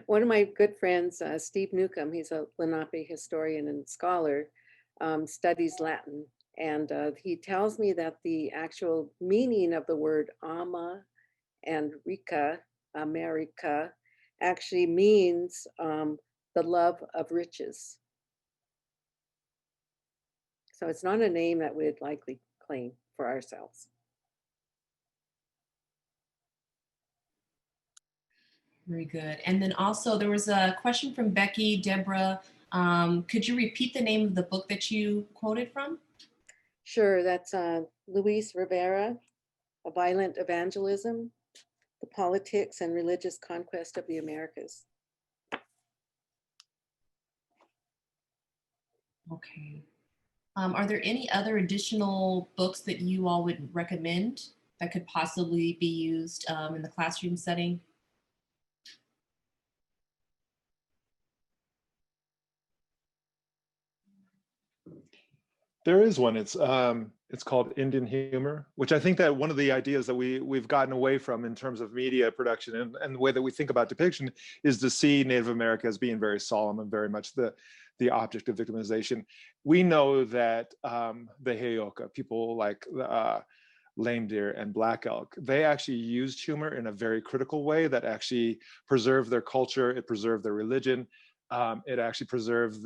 one of my good friends, Steve Newcomb, he's a Lenape historian and scholar, studies Latin. And he tells me that the actual meaning of the word ama and rica, America, actually means the love of riches. So it's not a name that we'd likely claim for ourselves. Very good. And then also there was a question from Becky, Deborah. Could you repeat the name of the book that you quoted from? Sure, that's Luis Rivera, A Violent Evangelism, The Politics and Religious Conquest of the Americas. Okay. Are there any other additional books that you all would recommend that could possibly be used in the classroom setting? There is one. It's called Indian Humor, which I think that one of the ideas that we've gotten away from in terms of media production and the way that we think about depiction is to see Native America as being very solemn and very much the object of victimization. We know that the Heyoka, people like lame deer and black elk, they actually used humor in a very critical way that actually preserved their culture, it preserved their religion, it actually preserved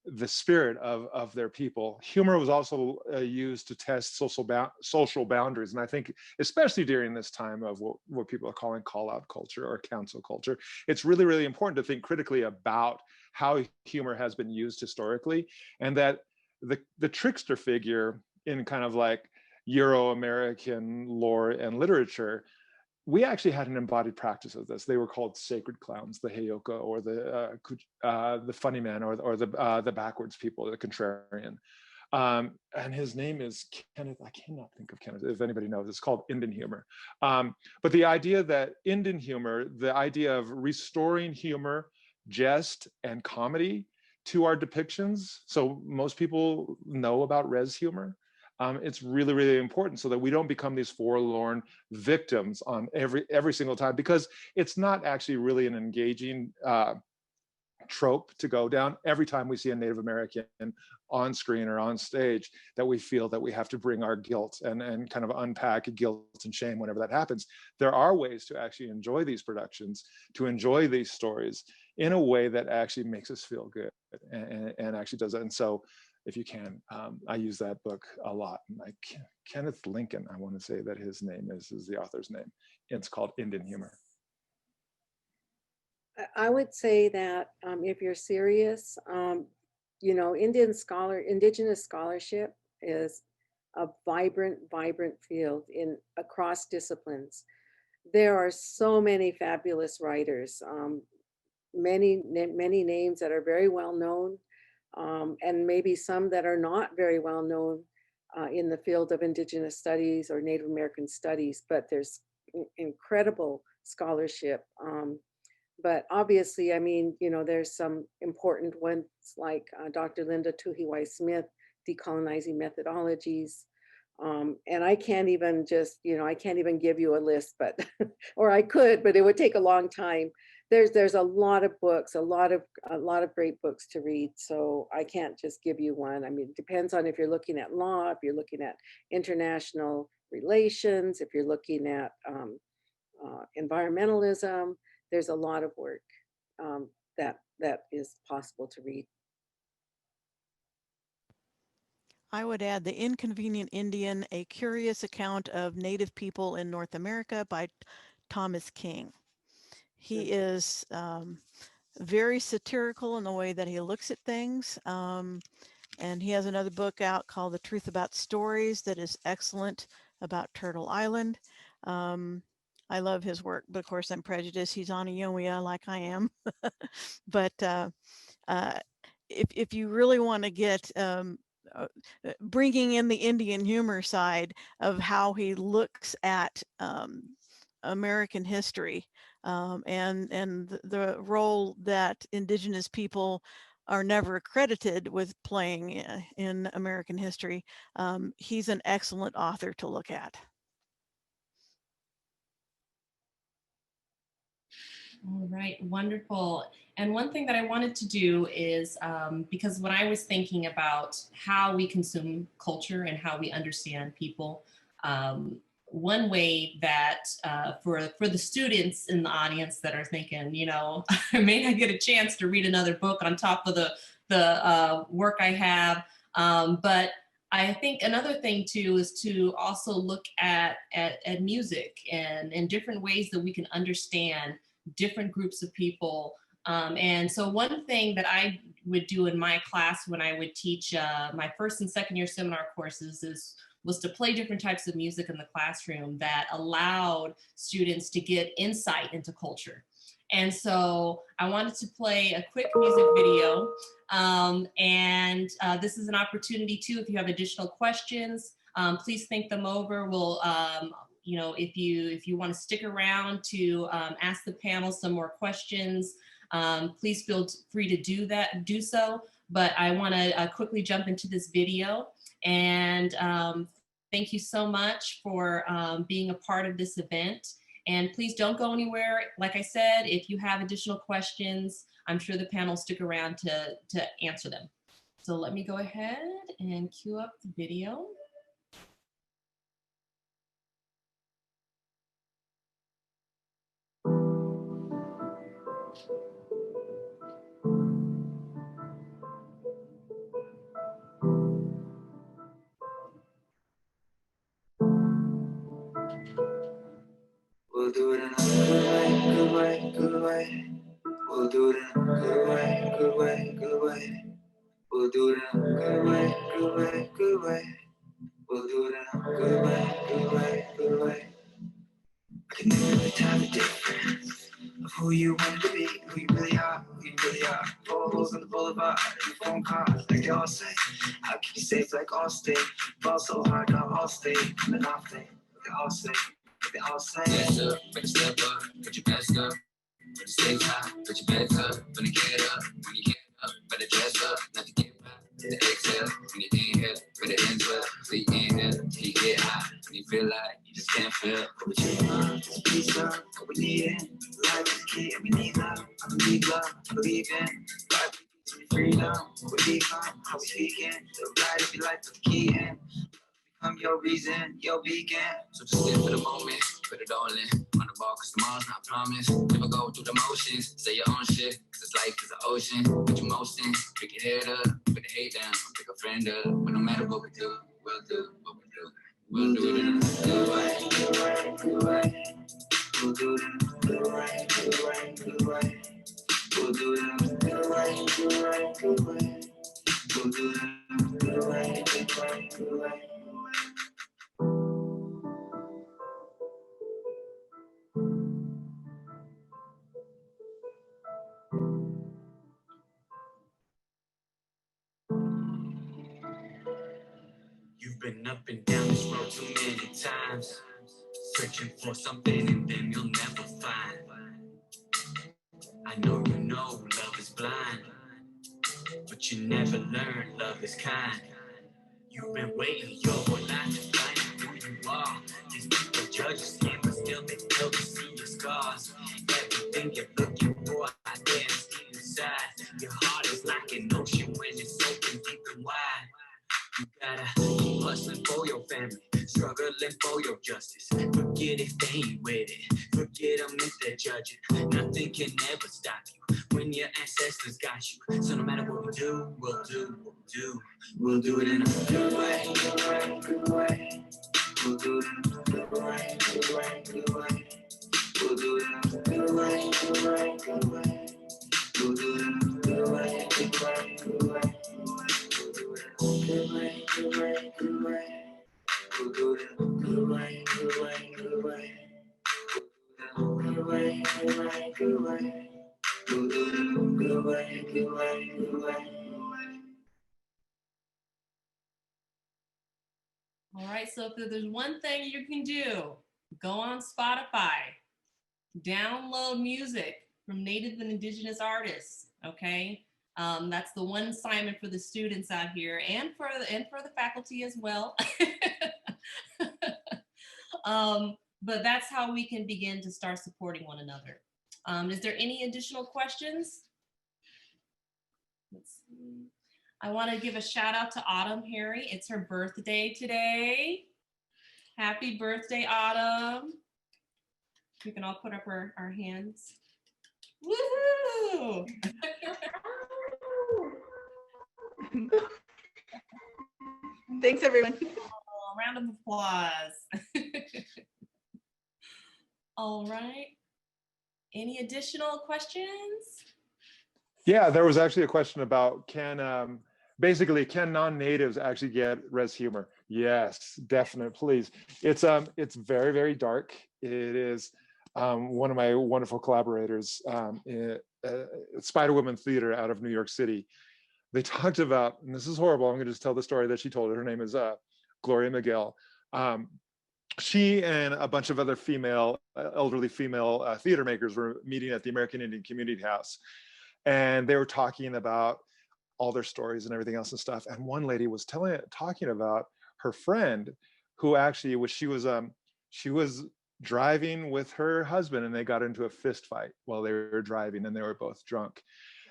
the spirit of their people. Humor was also used to test social boundaries. And I think, especially during this time of what people are calling call-out culture or cancel culture, it's really, really important to think critically about how humor has been used historically, and that the trickster figure in kind of like Euro-American lore and literature, we actually had an embodied practice of this. They were called sacred clowns, the Heyoka, or the funny man, or the backwards people, the contrarian. And his name is Kenneth. I cannot think of Kenneth. If anybody knows, it's called Indian humor. But the idea that Indian humor, the idea of restoring humor, jest, and comedy to our depictions. So most people know about res humor. It's really, really important so that we don't become these forlorn victims on every single time, because it's not actually really an engaging trope to go down every time we see a Native American on screen or on stage, that we feel that we have to bring our guilt and kind of unpack guilt and shame whenever that happens. There are ways to actually enjoy these productions, to enjoy these stories in a way that actually makes us feel good and actually does that. And so if you can, I use that book a lot. Like Kenneth Lincoln, I want to say that his name is the author's name. It's called Indian Humor. I would say that if you're serious, you know, Indigenous scholarship is a vibrant field across disciplines. There are so many fabulous writers, many names that are very well known, and maybe some that are not very well known in the field of Indigenous studies or Native American studies, but there's incredible scholarship. But obviously, I mean, you know, there's some important ones like Dr. Linda Tuhiwai-Smith, Decolonizing Methodologies. And I can't even just, you know, I can't even give you a list, but, or I could, but it would take a long time. There's a lot of books, a lot of great books to read. So I can't just give you one. I mean, it depends on if you're looking at law, if you're looking at international relations, if you're looking at environmentalism. There's a lot of work that is possible to read. I would add The Inconvenient Indian, A Curious Account of Native People in North America by Thomas King. He is very satirical in the way that he looks at things. And he has another book out called The Truth About Stories that is excellent about Turtle Island. I love his work, but of course I'm prejudiced. He's on Ionia like I am. But if you really want to get bringing in the Indian humor side of how he looks at American history and the role that Indigenous people are never credited with playing in American history, he's an excellent author to look at. All right, wonderful. And one thing that I wanted to do is, because when I was thinking about how we consume culture and how we understand people, one way that for the students in the audience that are thinking, you know, I may not get a chance to read another book on top of the work I have, but I think another thing too is to also look at music and different ways that we can understand different groups of people. And so one thing that I would do in my class when I would teach my first and second year seminar courses was to play different types of music in the classroom that allowed students to get insight into culture. And so I wanted to play a quick music video. And this is an opportunity too, if you have additional questions, please think them over. We'll, you know, if you want to stick around to ask the panel some more questions, please feel free to do so. But I want to quickly jump into this video. And thank you so much for being a part of this event. And please don't go anywhere. Like I said, if you have additional questions, I'm sure the panel will stick around to answer them. So let me go ahead and cue up the video. We'll do it in a good way, good way, good way. We'll do it in a good way, good way, good way. We'll do it in a good way, good way, good way. We'll do it in a good way, good way, good way. I can never really tell the difference of who you want to be, who you really are, who you really are. Four holes on the boulevard, your phone calls, like they all say. How can you safe like Allstate? Ball so hard, got Allstate, coming off thing, they all say. They all say, yes, up, better step up, put your best up. When the stakes high, put your bets up. When you get up, better dress up, not to get back. To exhale, when you inhale, better inhale. So you inhale, till you get high. When you feel like you just can't feel. What you want, just peace up, what we need it. Life is key, and we need love, I believe believe love, believe in life, freedom, believe how we speaking. The ride of your life, the key in. Become your reason, your beacon. So just live for the moment, put it all in. On the ball, cause tomorrow's not promised. Never go through the motions, say your own shit. Cause this life is an ocean. Put your motion, pick your head up, put the hate down, pick a friend up. But no matter what we do, we'll do what we do. We'll do it in a good way, good way, good way. We'll do it in a good way, good way, good way. We'll do it in a good way, good way, good way. We'll do it in a good way, good way, good way. You've been up and down this road too many times, searching for something and then you'll never find. I know you know love is blind, but you never learn love is kind. You've been waiting your whole life to find out who you are. These people judge your skin, but still they fail to see your scars. Everything you're looking for, I dare see inside. Your heart is like an ocean when it's open deep and wide. You gotta keep hustling for your family, struggling for your justice. Forget if they ain't with it, forget them if they're judging. Nothing can ever stop you when your ancestors got you. So no matter what we do, we'll do what we do. We'll do it in a good way, good way, good way. We'll do it in a good way, good way, good way. We'll do it in a good way, good way, good way. We'll do it in a good way, good way, good way. Good way, good way, good way. We'll do it in a good way, good way, good way. Good way, good way, good way. We'll do it in a good way, good way, good way. All right, so if there's one thing you can do, go on Spotify, download music from Native and Indigenous artists, okay? That's the one assignment for the students out here and for the faculty as well. But that's how we can begin to start supporting one another. Is there any additional questions? Let's see. I want to give a shout out to Autumn Harry. It's her birthday today. Happy birthday, Autumn. We can all put up our hands. Woohoo! Thanks, everyone. Oh, round of applause. All right. Any additional questions? Yeah, there was actually a question about basically can non-natives actually get res humor? Yes, definitely, please. It's very, very dark. It is one of my wonderful collaborators at Spider-Woman Theater out of New York City. They talked about, and this is horrible, I'm going to just tell the story that she told. Her name is Gloria Miguel. She and a bunch of other elderly female theater makers were meeting at the American Indian Community House. And they were talking about all their stories and everything else and stuff. And one lady was talking about her friend who actually she was driving with her husband and they got into a fist fight while they were driving and they were both drunk.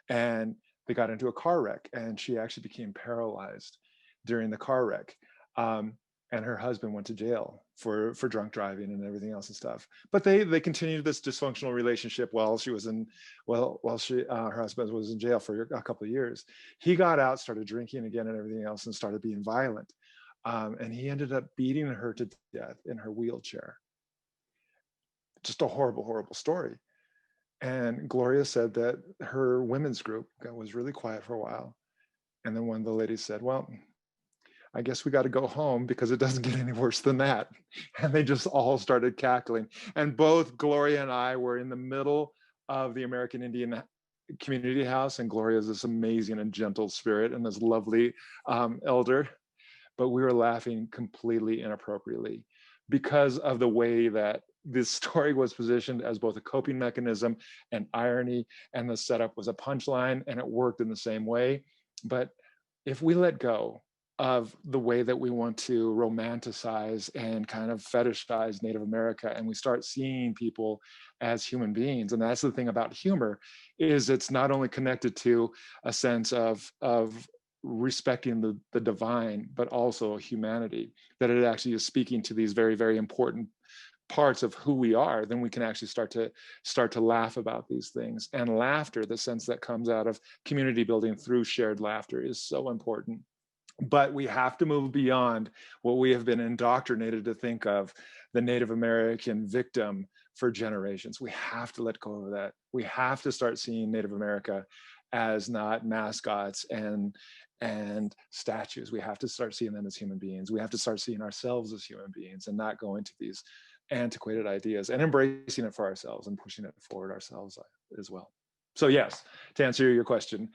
And they got into a car wreck and she actually became paralyzed during the car wreck. And her husband went to jail for drunk driving and everything else and stuff. But they continued this dysfunctional relationship while her husband was in jail for a couple of years. He got out, started drinking again and everything else, and started being violent. And he ended up beating her to death in her wheelchair. Just a horrible, horrible story. And Gloria said that her women's group was really quiet for a while. And then one of the ladies said, well, I guess we got to go home because it doesn't get any worse than that. And they just all started cackling. And both Gloria and I were in the middle of the American Indian Community House. And Gloria is this amazing and gentle spirit and this lovely elder. But we were laughing completely inappropriately because of the way that this story was positioned as both a coping mechanism and irony. And the setup was a punchline and it worked in the same way. But if we let go of the way that we want to romanticize and kind of fetishize Native America, and we start seeing people as human beings. And that's the thing about humor, is it's not only connected to a sense of respecting the divine, but also humanity, that it actually is speaking to these very, very important parts of who we are. Then we can actually start to laugh about these things. And laughter, the sense that comes out of community building through shared laughter, is so important. But we have to move beyond what we have been indoctrinated to think of the Native American victim for generations. We have to let go of that. We have to start seeing Native America as not mascots and statues. We have to start seeing them as human beings. We have to start seeing ourselves as human beings and not go into these antiquated ideas, and embracing it for ourselves and pushing it forward ourselves as well. So yes, to answer your question,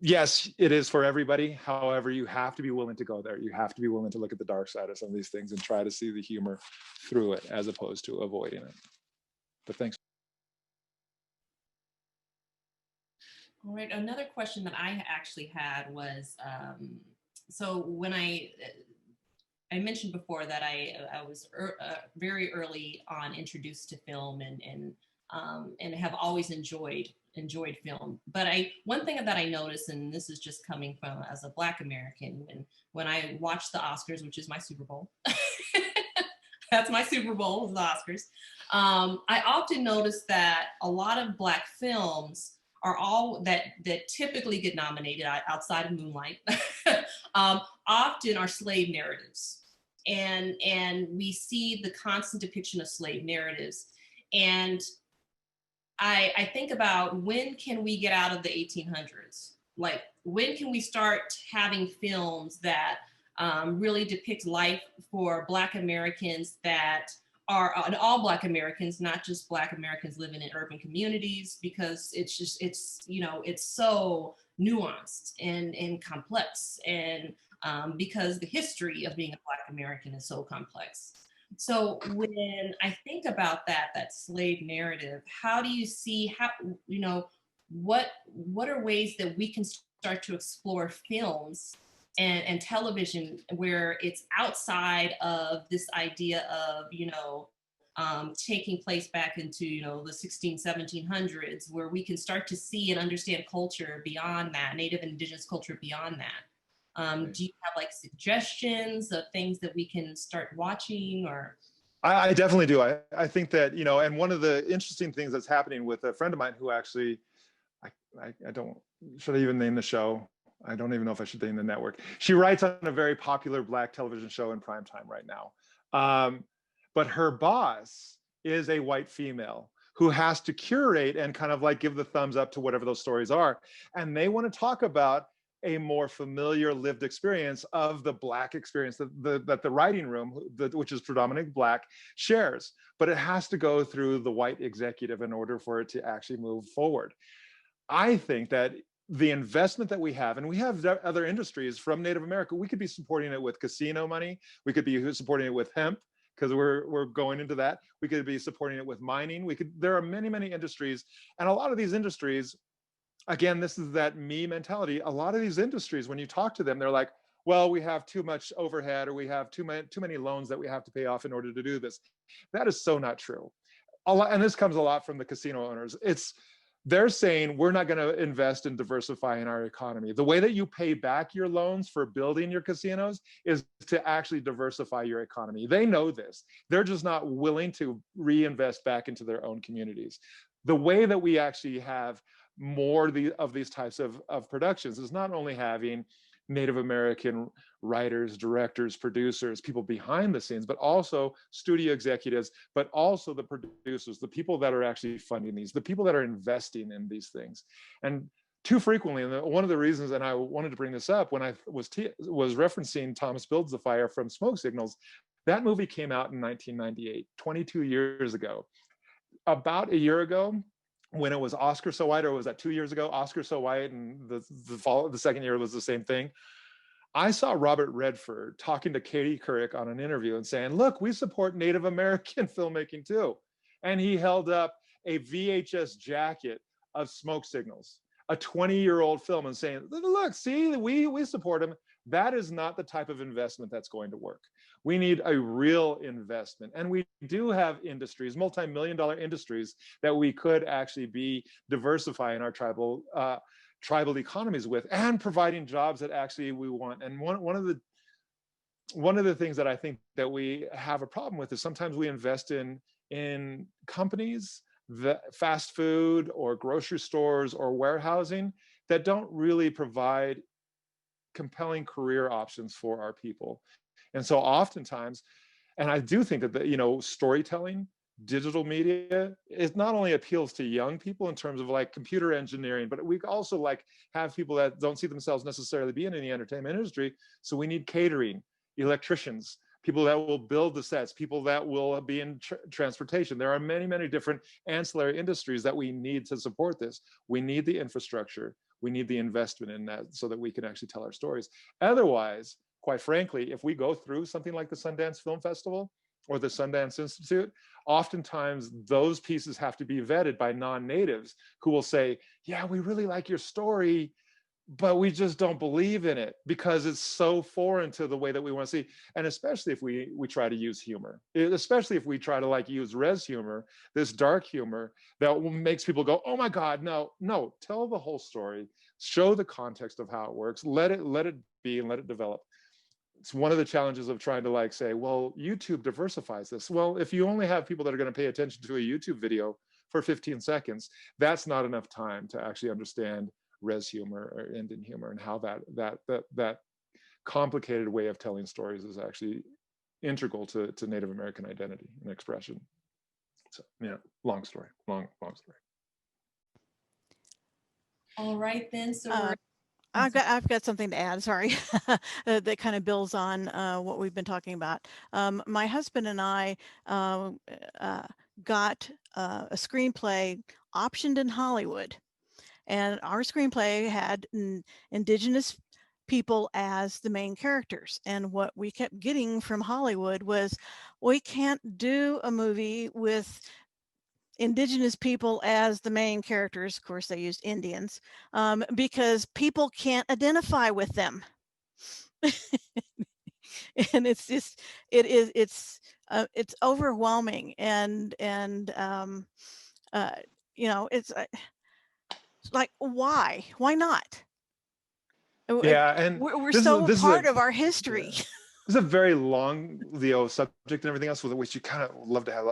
yes, it is for everybody. However, you have to be willing to go there. You have to be willing to look at the dark side of some of these things and try to see the humor through it, as opposed to avoiding it. But thanks. All right, another question that I actually had was, so when I mentioned before that I was very early on introduced to film and have always enjoyed film. But one thing that I noticed, and this is just coming from as a Black American, when I watch the Oscars, which is my Super Bowl, that's my Super Bowl, the Oscars. I often notice that a lot of Black films are all that typically get nominated outside of Moonlight, often are slave narratives. And we see the constant depiction of slave narratives. And I think about, when can we get out of the 1800s? Like, when can we start having films that really depict life for Black Americans that are all Black Americans, not just Black Americans living in urban communities, because it's so nuanced and complex, and because the history of being a Black American is so complex. So when I think about that slave narrative, how do you see what are ways that we can start to explore films and television where it's outside of this idea of, taking place back into, the 1700s, where we can start to see and understand culture beyond that, Native and Indigenous culture beyond that? Do you have like suggestions of things that we can start watching? Or I definitely do. I think that, and one of the interesting things that's happening with a friend of mine who actually, I don't, should I even name the show? I don't even know if I should name the network. She writes on a very popular Black television show in primetime right now. But her boss is a white female who has to curate and kind of like give the thumbs up to whatever those stories are. And they want to talk about a more familiar lived experience of the Black experience that the writing room, which is predominantly Black, shares. But it has to go through the white executive in order for it to actually move forward. I think that the investment that we have, and we have other industries from Native America, we could be supporting it with casino money. We could be supporting it with hemp, because we're going into that. We could be supporting it with mining. There are many, many industries. And a lot of these industries, again, this is that me mentality. A lot of these industries, when you talk to them, they're like, well, we have too much overhead, or we have too many loans that we have to pay off in order to do this. That is so not true. And this comes a lot from the casino owners. They're saying, we're not going to invest in diversifying our economy. The way that you pay back your loans for building your casinos is to actually diversify your economy. They know this. They're just not willing to reinvest back into their own communities. The way that we actually have more of these types of productions is not only having Native American writers, directors, producers, people behind the scenes, but also studio executives, but also the producers, the people that are actually funding these, the people that are investing in these things. And too frequently, and one of the reasons, and I wanted to bring this up when I was referencing Thomas Builds the Fire from Smoke Signals, that movie came out in 1998, 22 years ago. About a year ago, when it was Oscar So White, or was that 2 years ago? Oscar So White, and the second year was the same thing. I saw Robert Redford talking to Katie Couric on an interview and saying, look, we support Native American filmmaking too. And he held up a VHS jacket of Smoke Signals, a 20-year-old film, and saying, look, see, we support him. That is not the type of investment that's going to work. We need a real investment. And we do have industries, multi-million-dollar industries, that we could actually be diversifying our tribal economies with, and providing jobs that actually we want. And one of the things that I think that we have a problem with is sometimes we invest in companies, the fast food or grocery stores or warehousing, that don't really provide compelling career options for our people. And so oftentimes, and I do think that storytelling, digital media, it not only appeals to young people in terms of like computer engineering, but we also like have people that don't see themselves necessarily being in the entertainment industry. So we need catering, electricians, people that will build the sets, people that will be in transportation. There are many, many different ancillary industries that we need to support this. We need the infrastructure. We need the investment in that so that we can actually tell our stories. Otherwise, quite frankly, if we go through something like the Sundance Film Festival or the Sundance Institute, oftentimes those pieces have to be vetted by non-natives who will say, yeah, we really like your story, but we just don't believe in it because it's so foreign to the way that we want to see. And especially if we try to use humor, especially if we try to like use res humor, this dark humor that makes people go, oh my God, no, tell the whole story, show the context of how it works, let it be and let it develop. It's one of the challenges of trying to like say, well, YouTube diversifies this. Well, if you only have people that are going to pay attention to a YouTube video for 15 seconds, that's not enough time to actually understand res humor or Indian humor and how that complicated way of telling stories is actually integral to Native American identity and expression. So yeah, long story. All right then. So I've got something to add. Sorry, that kind of builds on what we've been talking about. My husband and I got a screenplay optioned in Hollywood, and our screenplay had Indigenous people as the main characters. And what we kept getting from Hollywood was, we can't do a movie with Indigenous people as the main characters. Of course, they used Indians because people can't identify with them. And it's just, it's overwhelming. And it's like, why not? Yeah, and we're so part of our history. Yeah. This is a very long subject and everything else with which you kind of love to have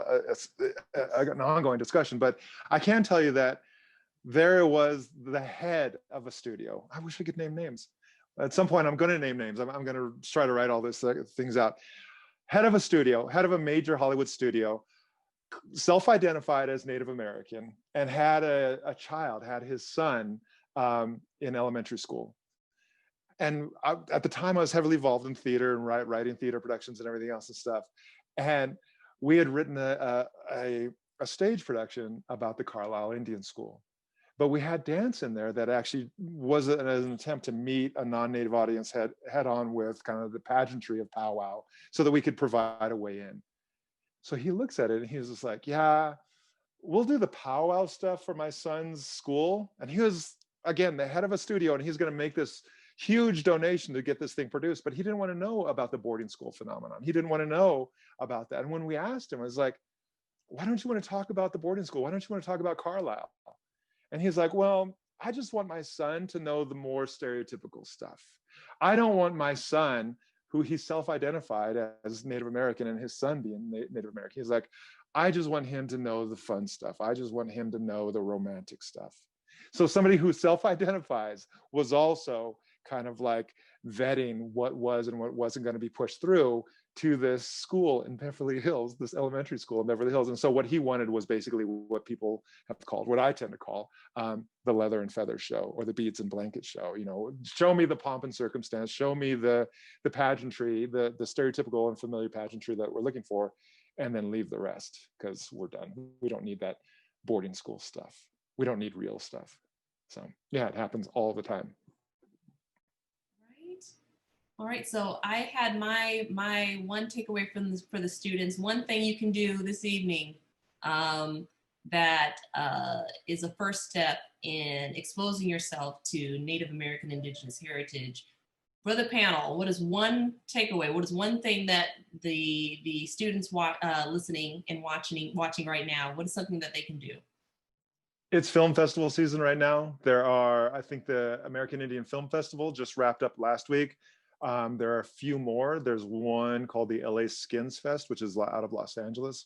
an ongoing discussion. But I can tell you that there was the head of a studio. I wish we could name names. At some point, I'm going to name names. I'm going to try to write all these things out. Head of a studio, head of a major Hollywood studio, self-identified as Native American, and had a child, had his son in elementary school. And at the time, I was heavily involved in theater and writing theater productions and everything else and stuff. And we had written a stage production about the Carlisle Indian School. But we had dance in there that actually was an attempt to meet a non-Native audience head on with kind of the pageantry of powwow so that we could provide a way in. So he looks at it and he's just like, yeah, we'll do the powwow stuff for my son's school. And he was, again, the head of a studio, and he's going to make this huge donation to get this thing produced, but he didn't want to know about the boarding school phenomenon. He didn't want to know about that. And when we asked him, I was like, why don't you want to talk about the boarding school? Why don't you want to talk about Carlisle? And he's like, well, I just want my son to know the more stereotypical stuff. I don't want my son, who he self-identified as Native American and his son being Native American, he's like, I just want him to know the fun stuff. I just want him to know the romantic stuff. So somebody who self-identifies was also kind of like vetting what was and what wasn't going to be pushed through to this school in Beverly Hills, this elementary school in Beverly Hills. And so what he wanted was basically what people have called, what I tend to call the leather and feather show, or the beads and blanket show. You know, show me the pomp and circumstance, show me the pageantry, the stereotypical and familiar pageantry that we're looking for, and then leave the rest because we're done. We don't need that boarding school stuff. We don't need real stuff. So yeah, it happens all the time. All right, so I had my one takeaway from this for the students. One thing you can do this evening that is a first step in exposing yourself to Native American Indigenous heritage For the panel, what is one takeaway? What is one thing that the students listening and watching right now, what is something that they can do? It's film festival season right now. There are, I think the American Indian Film Festival just wrapped up last week. There are a few more. There's one called the LA Skins Fest, which is out of Los Angeles.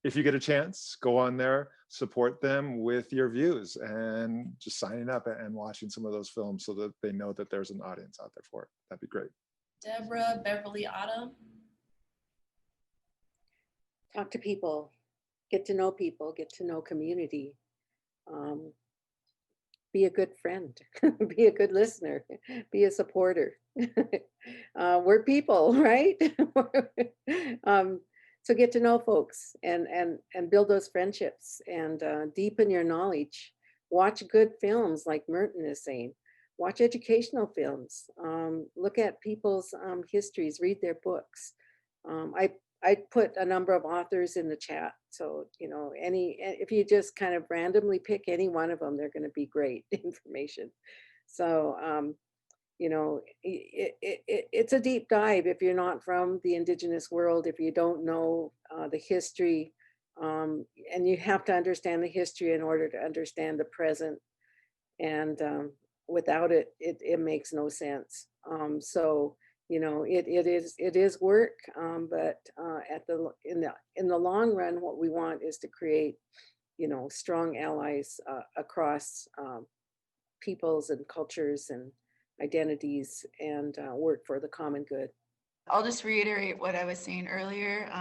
If you get a chance, go on there, support them with your views and just signing up and watching some of those films so that they know that there's an audience out there for it. That'd be great. Deborah, Beverly, Autumn. Talk to people, get to know people, get to know community. Be a good friend, be a good listener, be a supporter. We're people, right? So get to know folks and build those friendships and deepen your knowledge. Watch good films like Merton is saying. Watch educational films. Look at people's histories, read their books. I put a number of authors in the chat. So, you know, if you just kind of randomly pick any one of them, they're going to be great information. So, you know, it's a deep dive if you're not from the Indigenous world, if you don't know the history, and you have to understand the history in order to understand the present. And without it, it makes no sense. So, you know, it is work, but in the long run, what we want is to create, you know, strong allies across peoples and cultures and identities, and work for the common good. I'll just reiterate what I was saying earlier.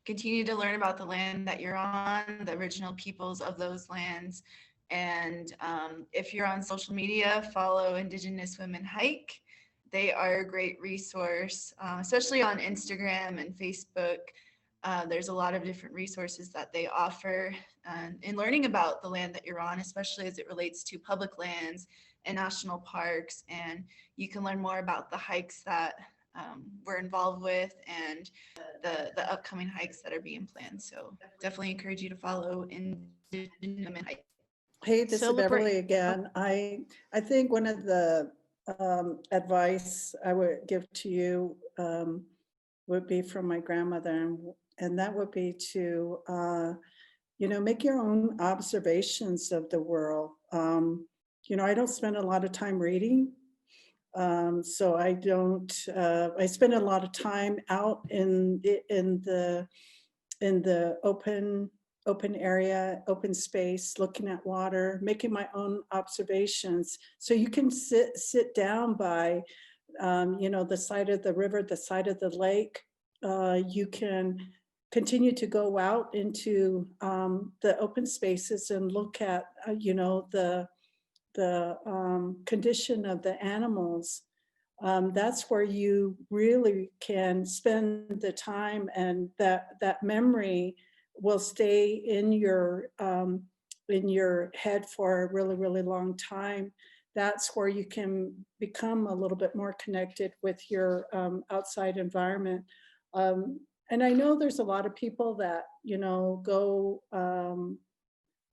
Continue to learn about the land that you're on, the original peoples of those lands. And if you're on social media, follow Indigenous Women Hike. They are a great resource, especially on Instagram and Facebook. There's a lot of different resources that they offer in learning about the land that you're on, especially as it relates to public lands and national parks. And you can learn more about the hikes that we're involved with and the upcoming hikes that are being planned. So definitely encourage you to follow Indigenous Women Hike. Hey, this is Beverly again. I think one of the advice I would give to you would be from my grandmother, and that would be to, you know, make your own observations of the world. You know, I don't spend a lot of time reading, so I don't. I spend a lot of time out in the open area, open space, looking at water, making my own observations. So you can sit down by, you know, the side of the river, the side of the lake. You can continue to go out into the open spaces and look at, you know, the condition of the animals. That's where you really can spend the time, and that memory will stay in your head for a really, really long time. That's where you can become a little bit more connected with your outside environment. And I know there's a lot of people that, you know, go,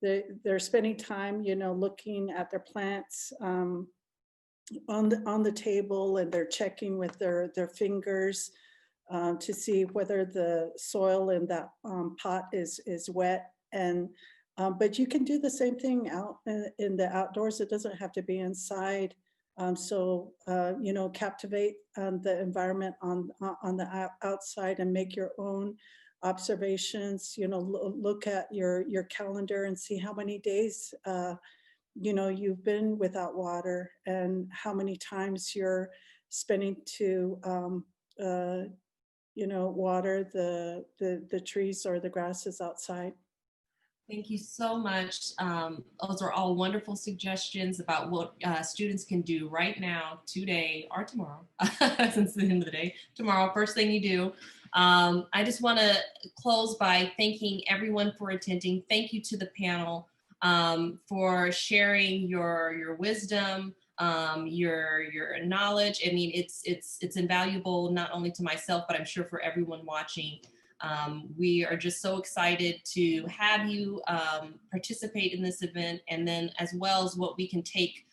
they're spending time, you know, looking at their plants on the table, and they're checking with their fingers to see whether the soil in that pot is wet. And but you can do the same thing out in the outdoors. It doesn't have to be inside. So you know, captivate the environment on the outside and make your own observations. You know, look at your calendar and see how many days you know you've been without water, and how many times you're spending to you know, water the trees or the grasses outside. Thank you so much. Those are all wonderful suggestions about what students can do right now, today, or tomorrow, since the end of the day, tomorrow, first thing you do. I just want to close by thanking everyone for attending. Thank you to the panel for sharing your wisdom, your knowledge. I mean, it's invaluable, not only to myself, but I'm sure for everyone watching. We are just so excited to have you participate in this event, and then as well as what we can take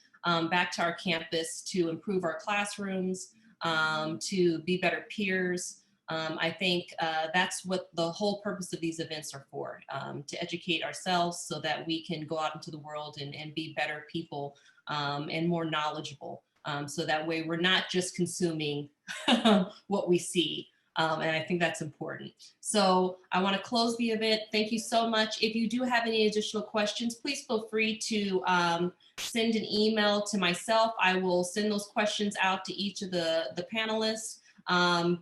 back to our campus to improve our classrooms, to be better peers. I think that's what the whole purpose of these events are for, to educate ourselves so that we can go out into the world and be better people and more knowledgeable. So that way we're not just consuming what we see. And I think that's important. So I want to close the event. Thank you so much. If you do have any additional questions, please feel free to send an email to myself. I will send those questions out to each of the panelists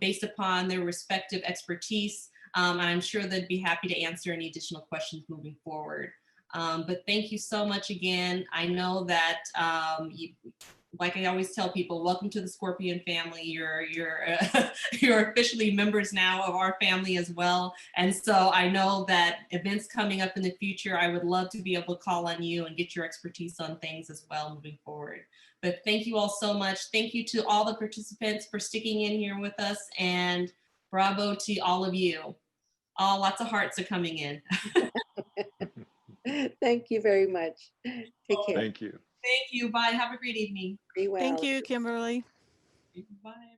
based upon their respective expertise. And I'm sure they'd be happy to answer any additional questions moving forward. But thank you so much again. I know that like I always tell people, welcome to the Scorpion family. You're officially members now of our family as well. And so I know that events coming up in the future, I would love to be able to call on you and get your expertise on things as well moving forward. But thank you all so much. Thank you to all the participants for sticking in here with us, and bravo to all of you. Lots of hearts are coming in. Thank you very much. Take care. Thank you. Thank you. Bye. Have a great evening. Be well. Thank you, Kimberly. Bye.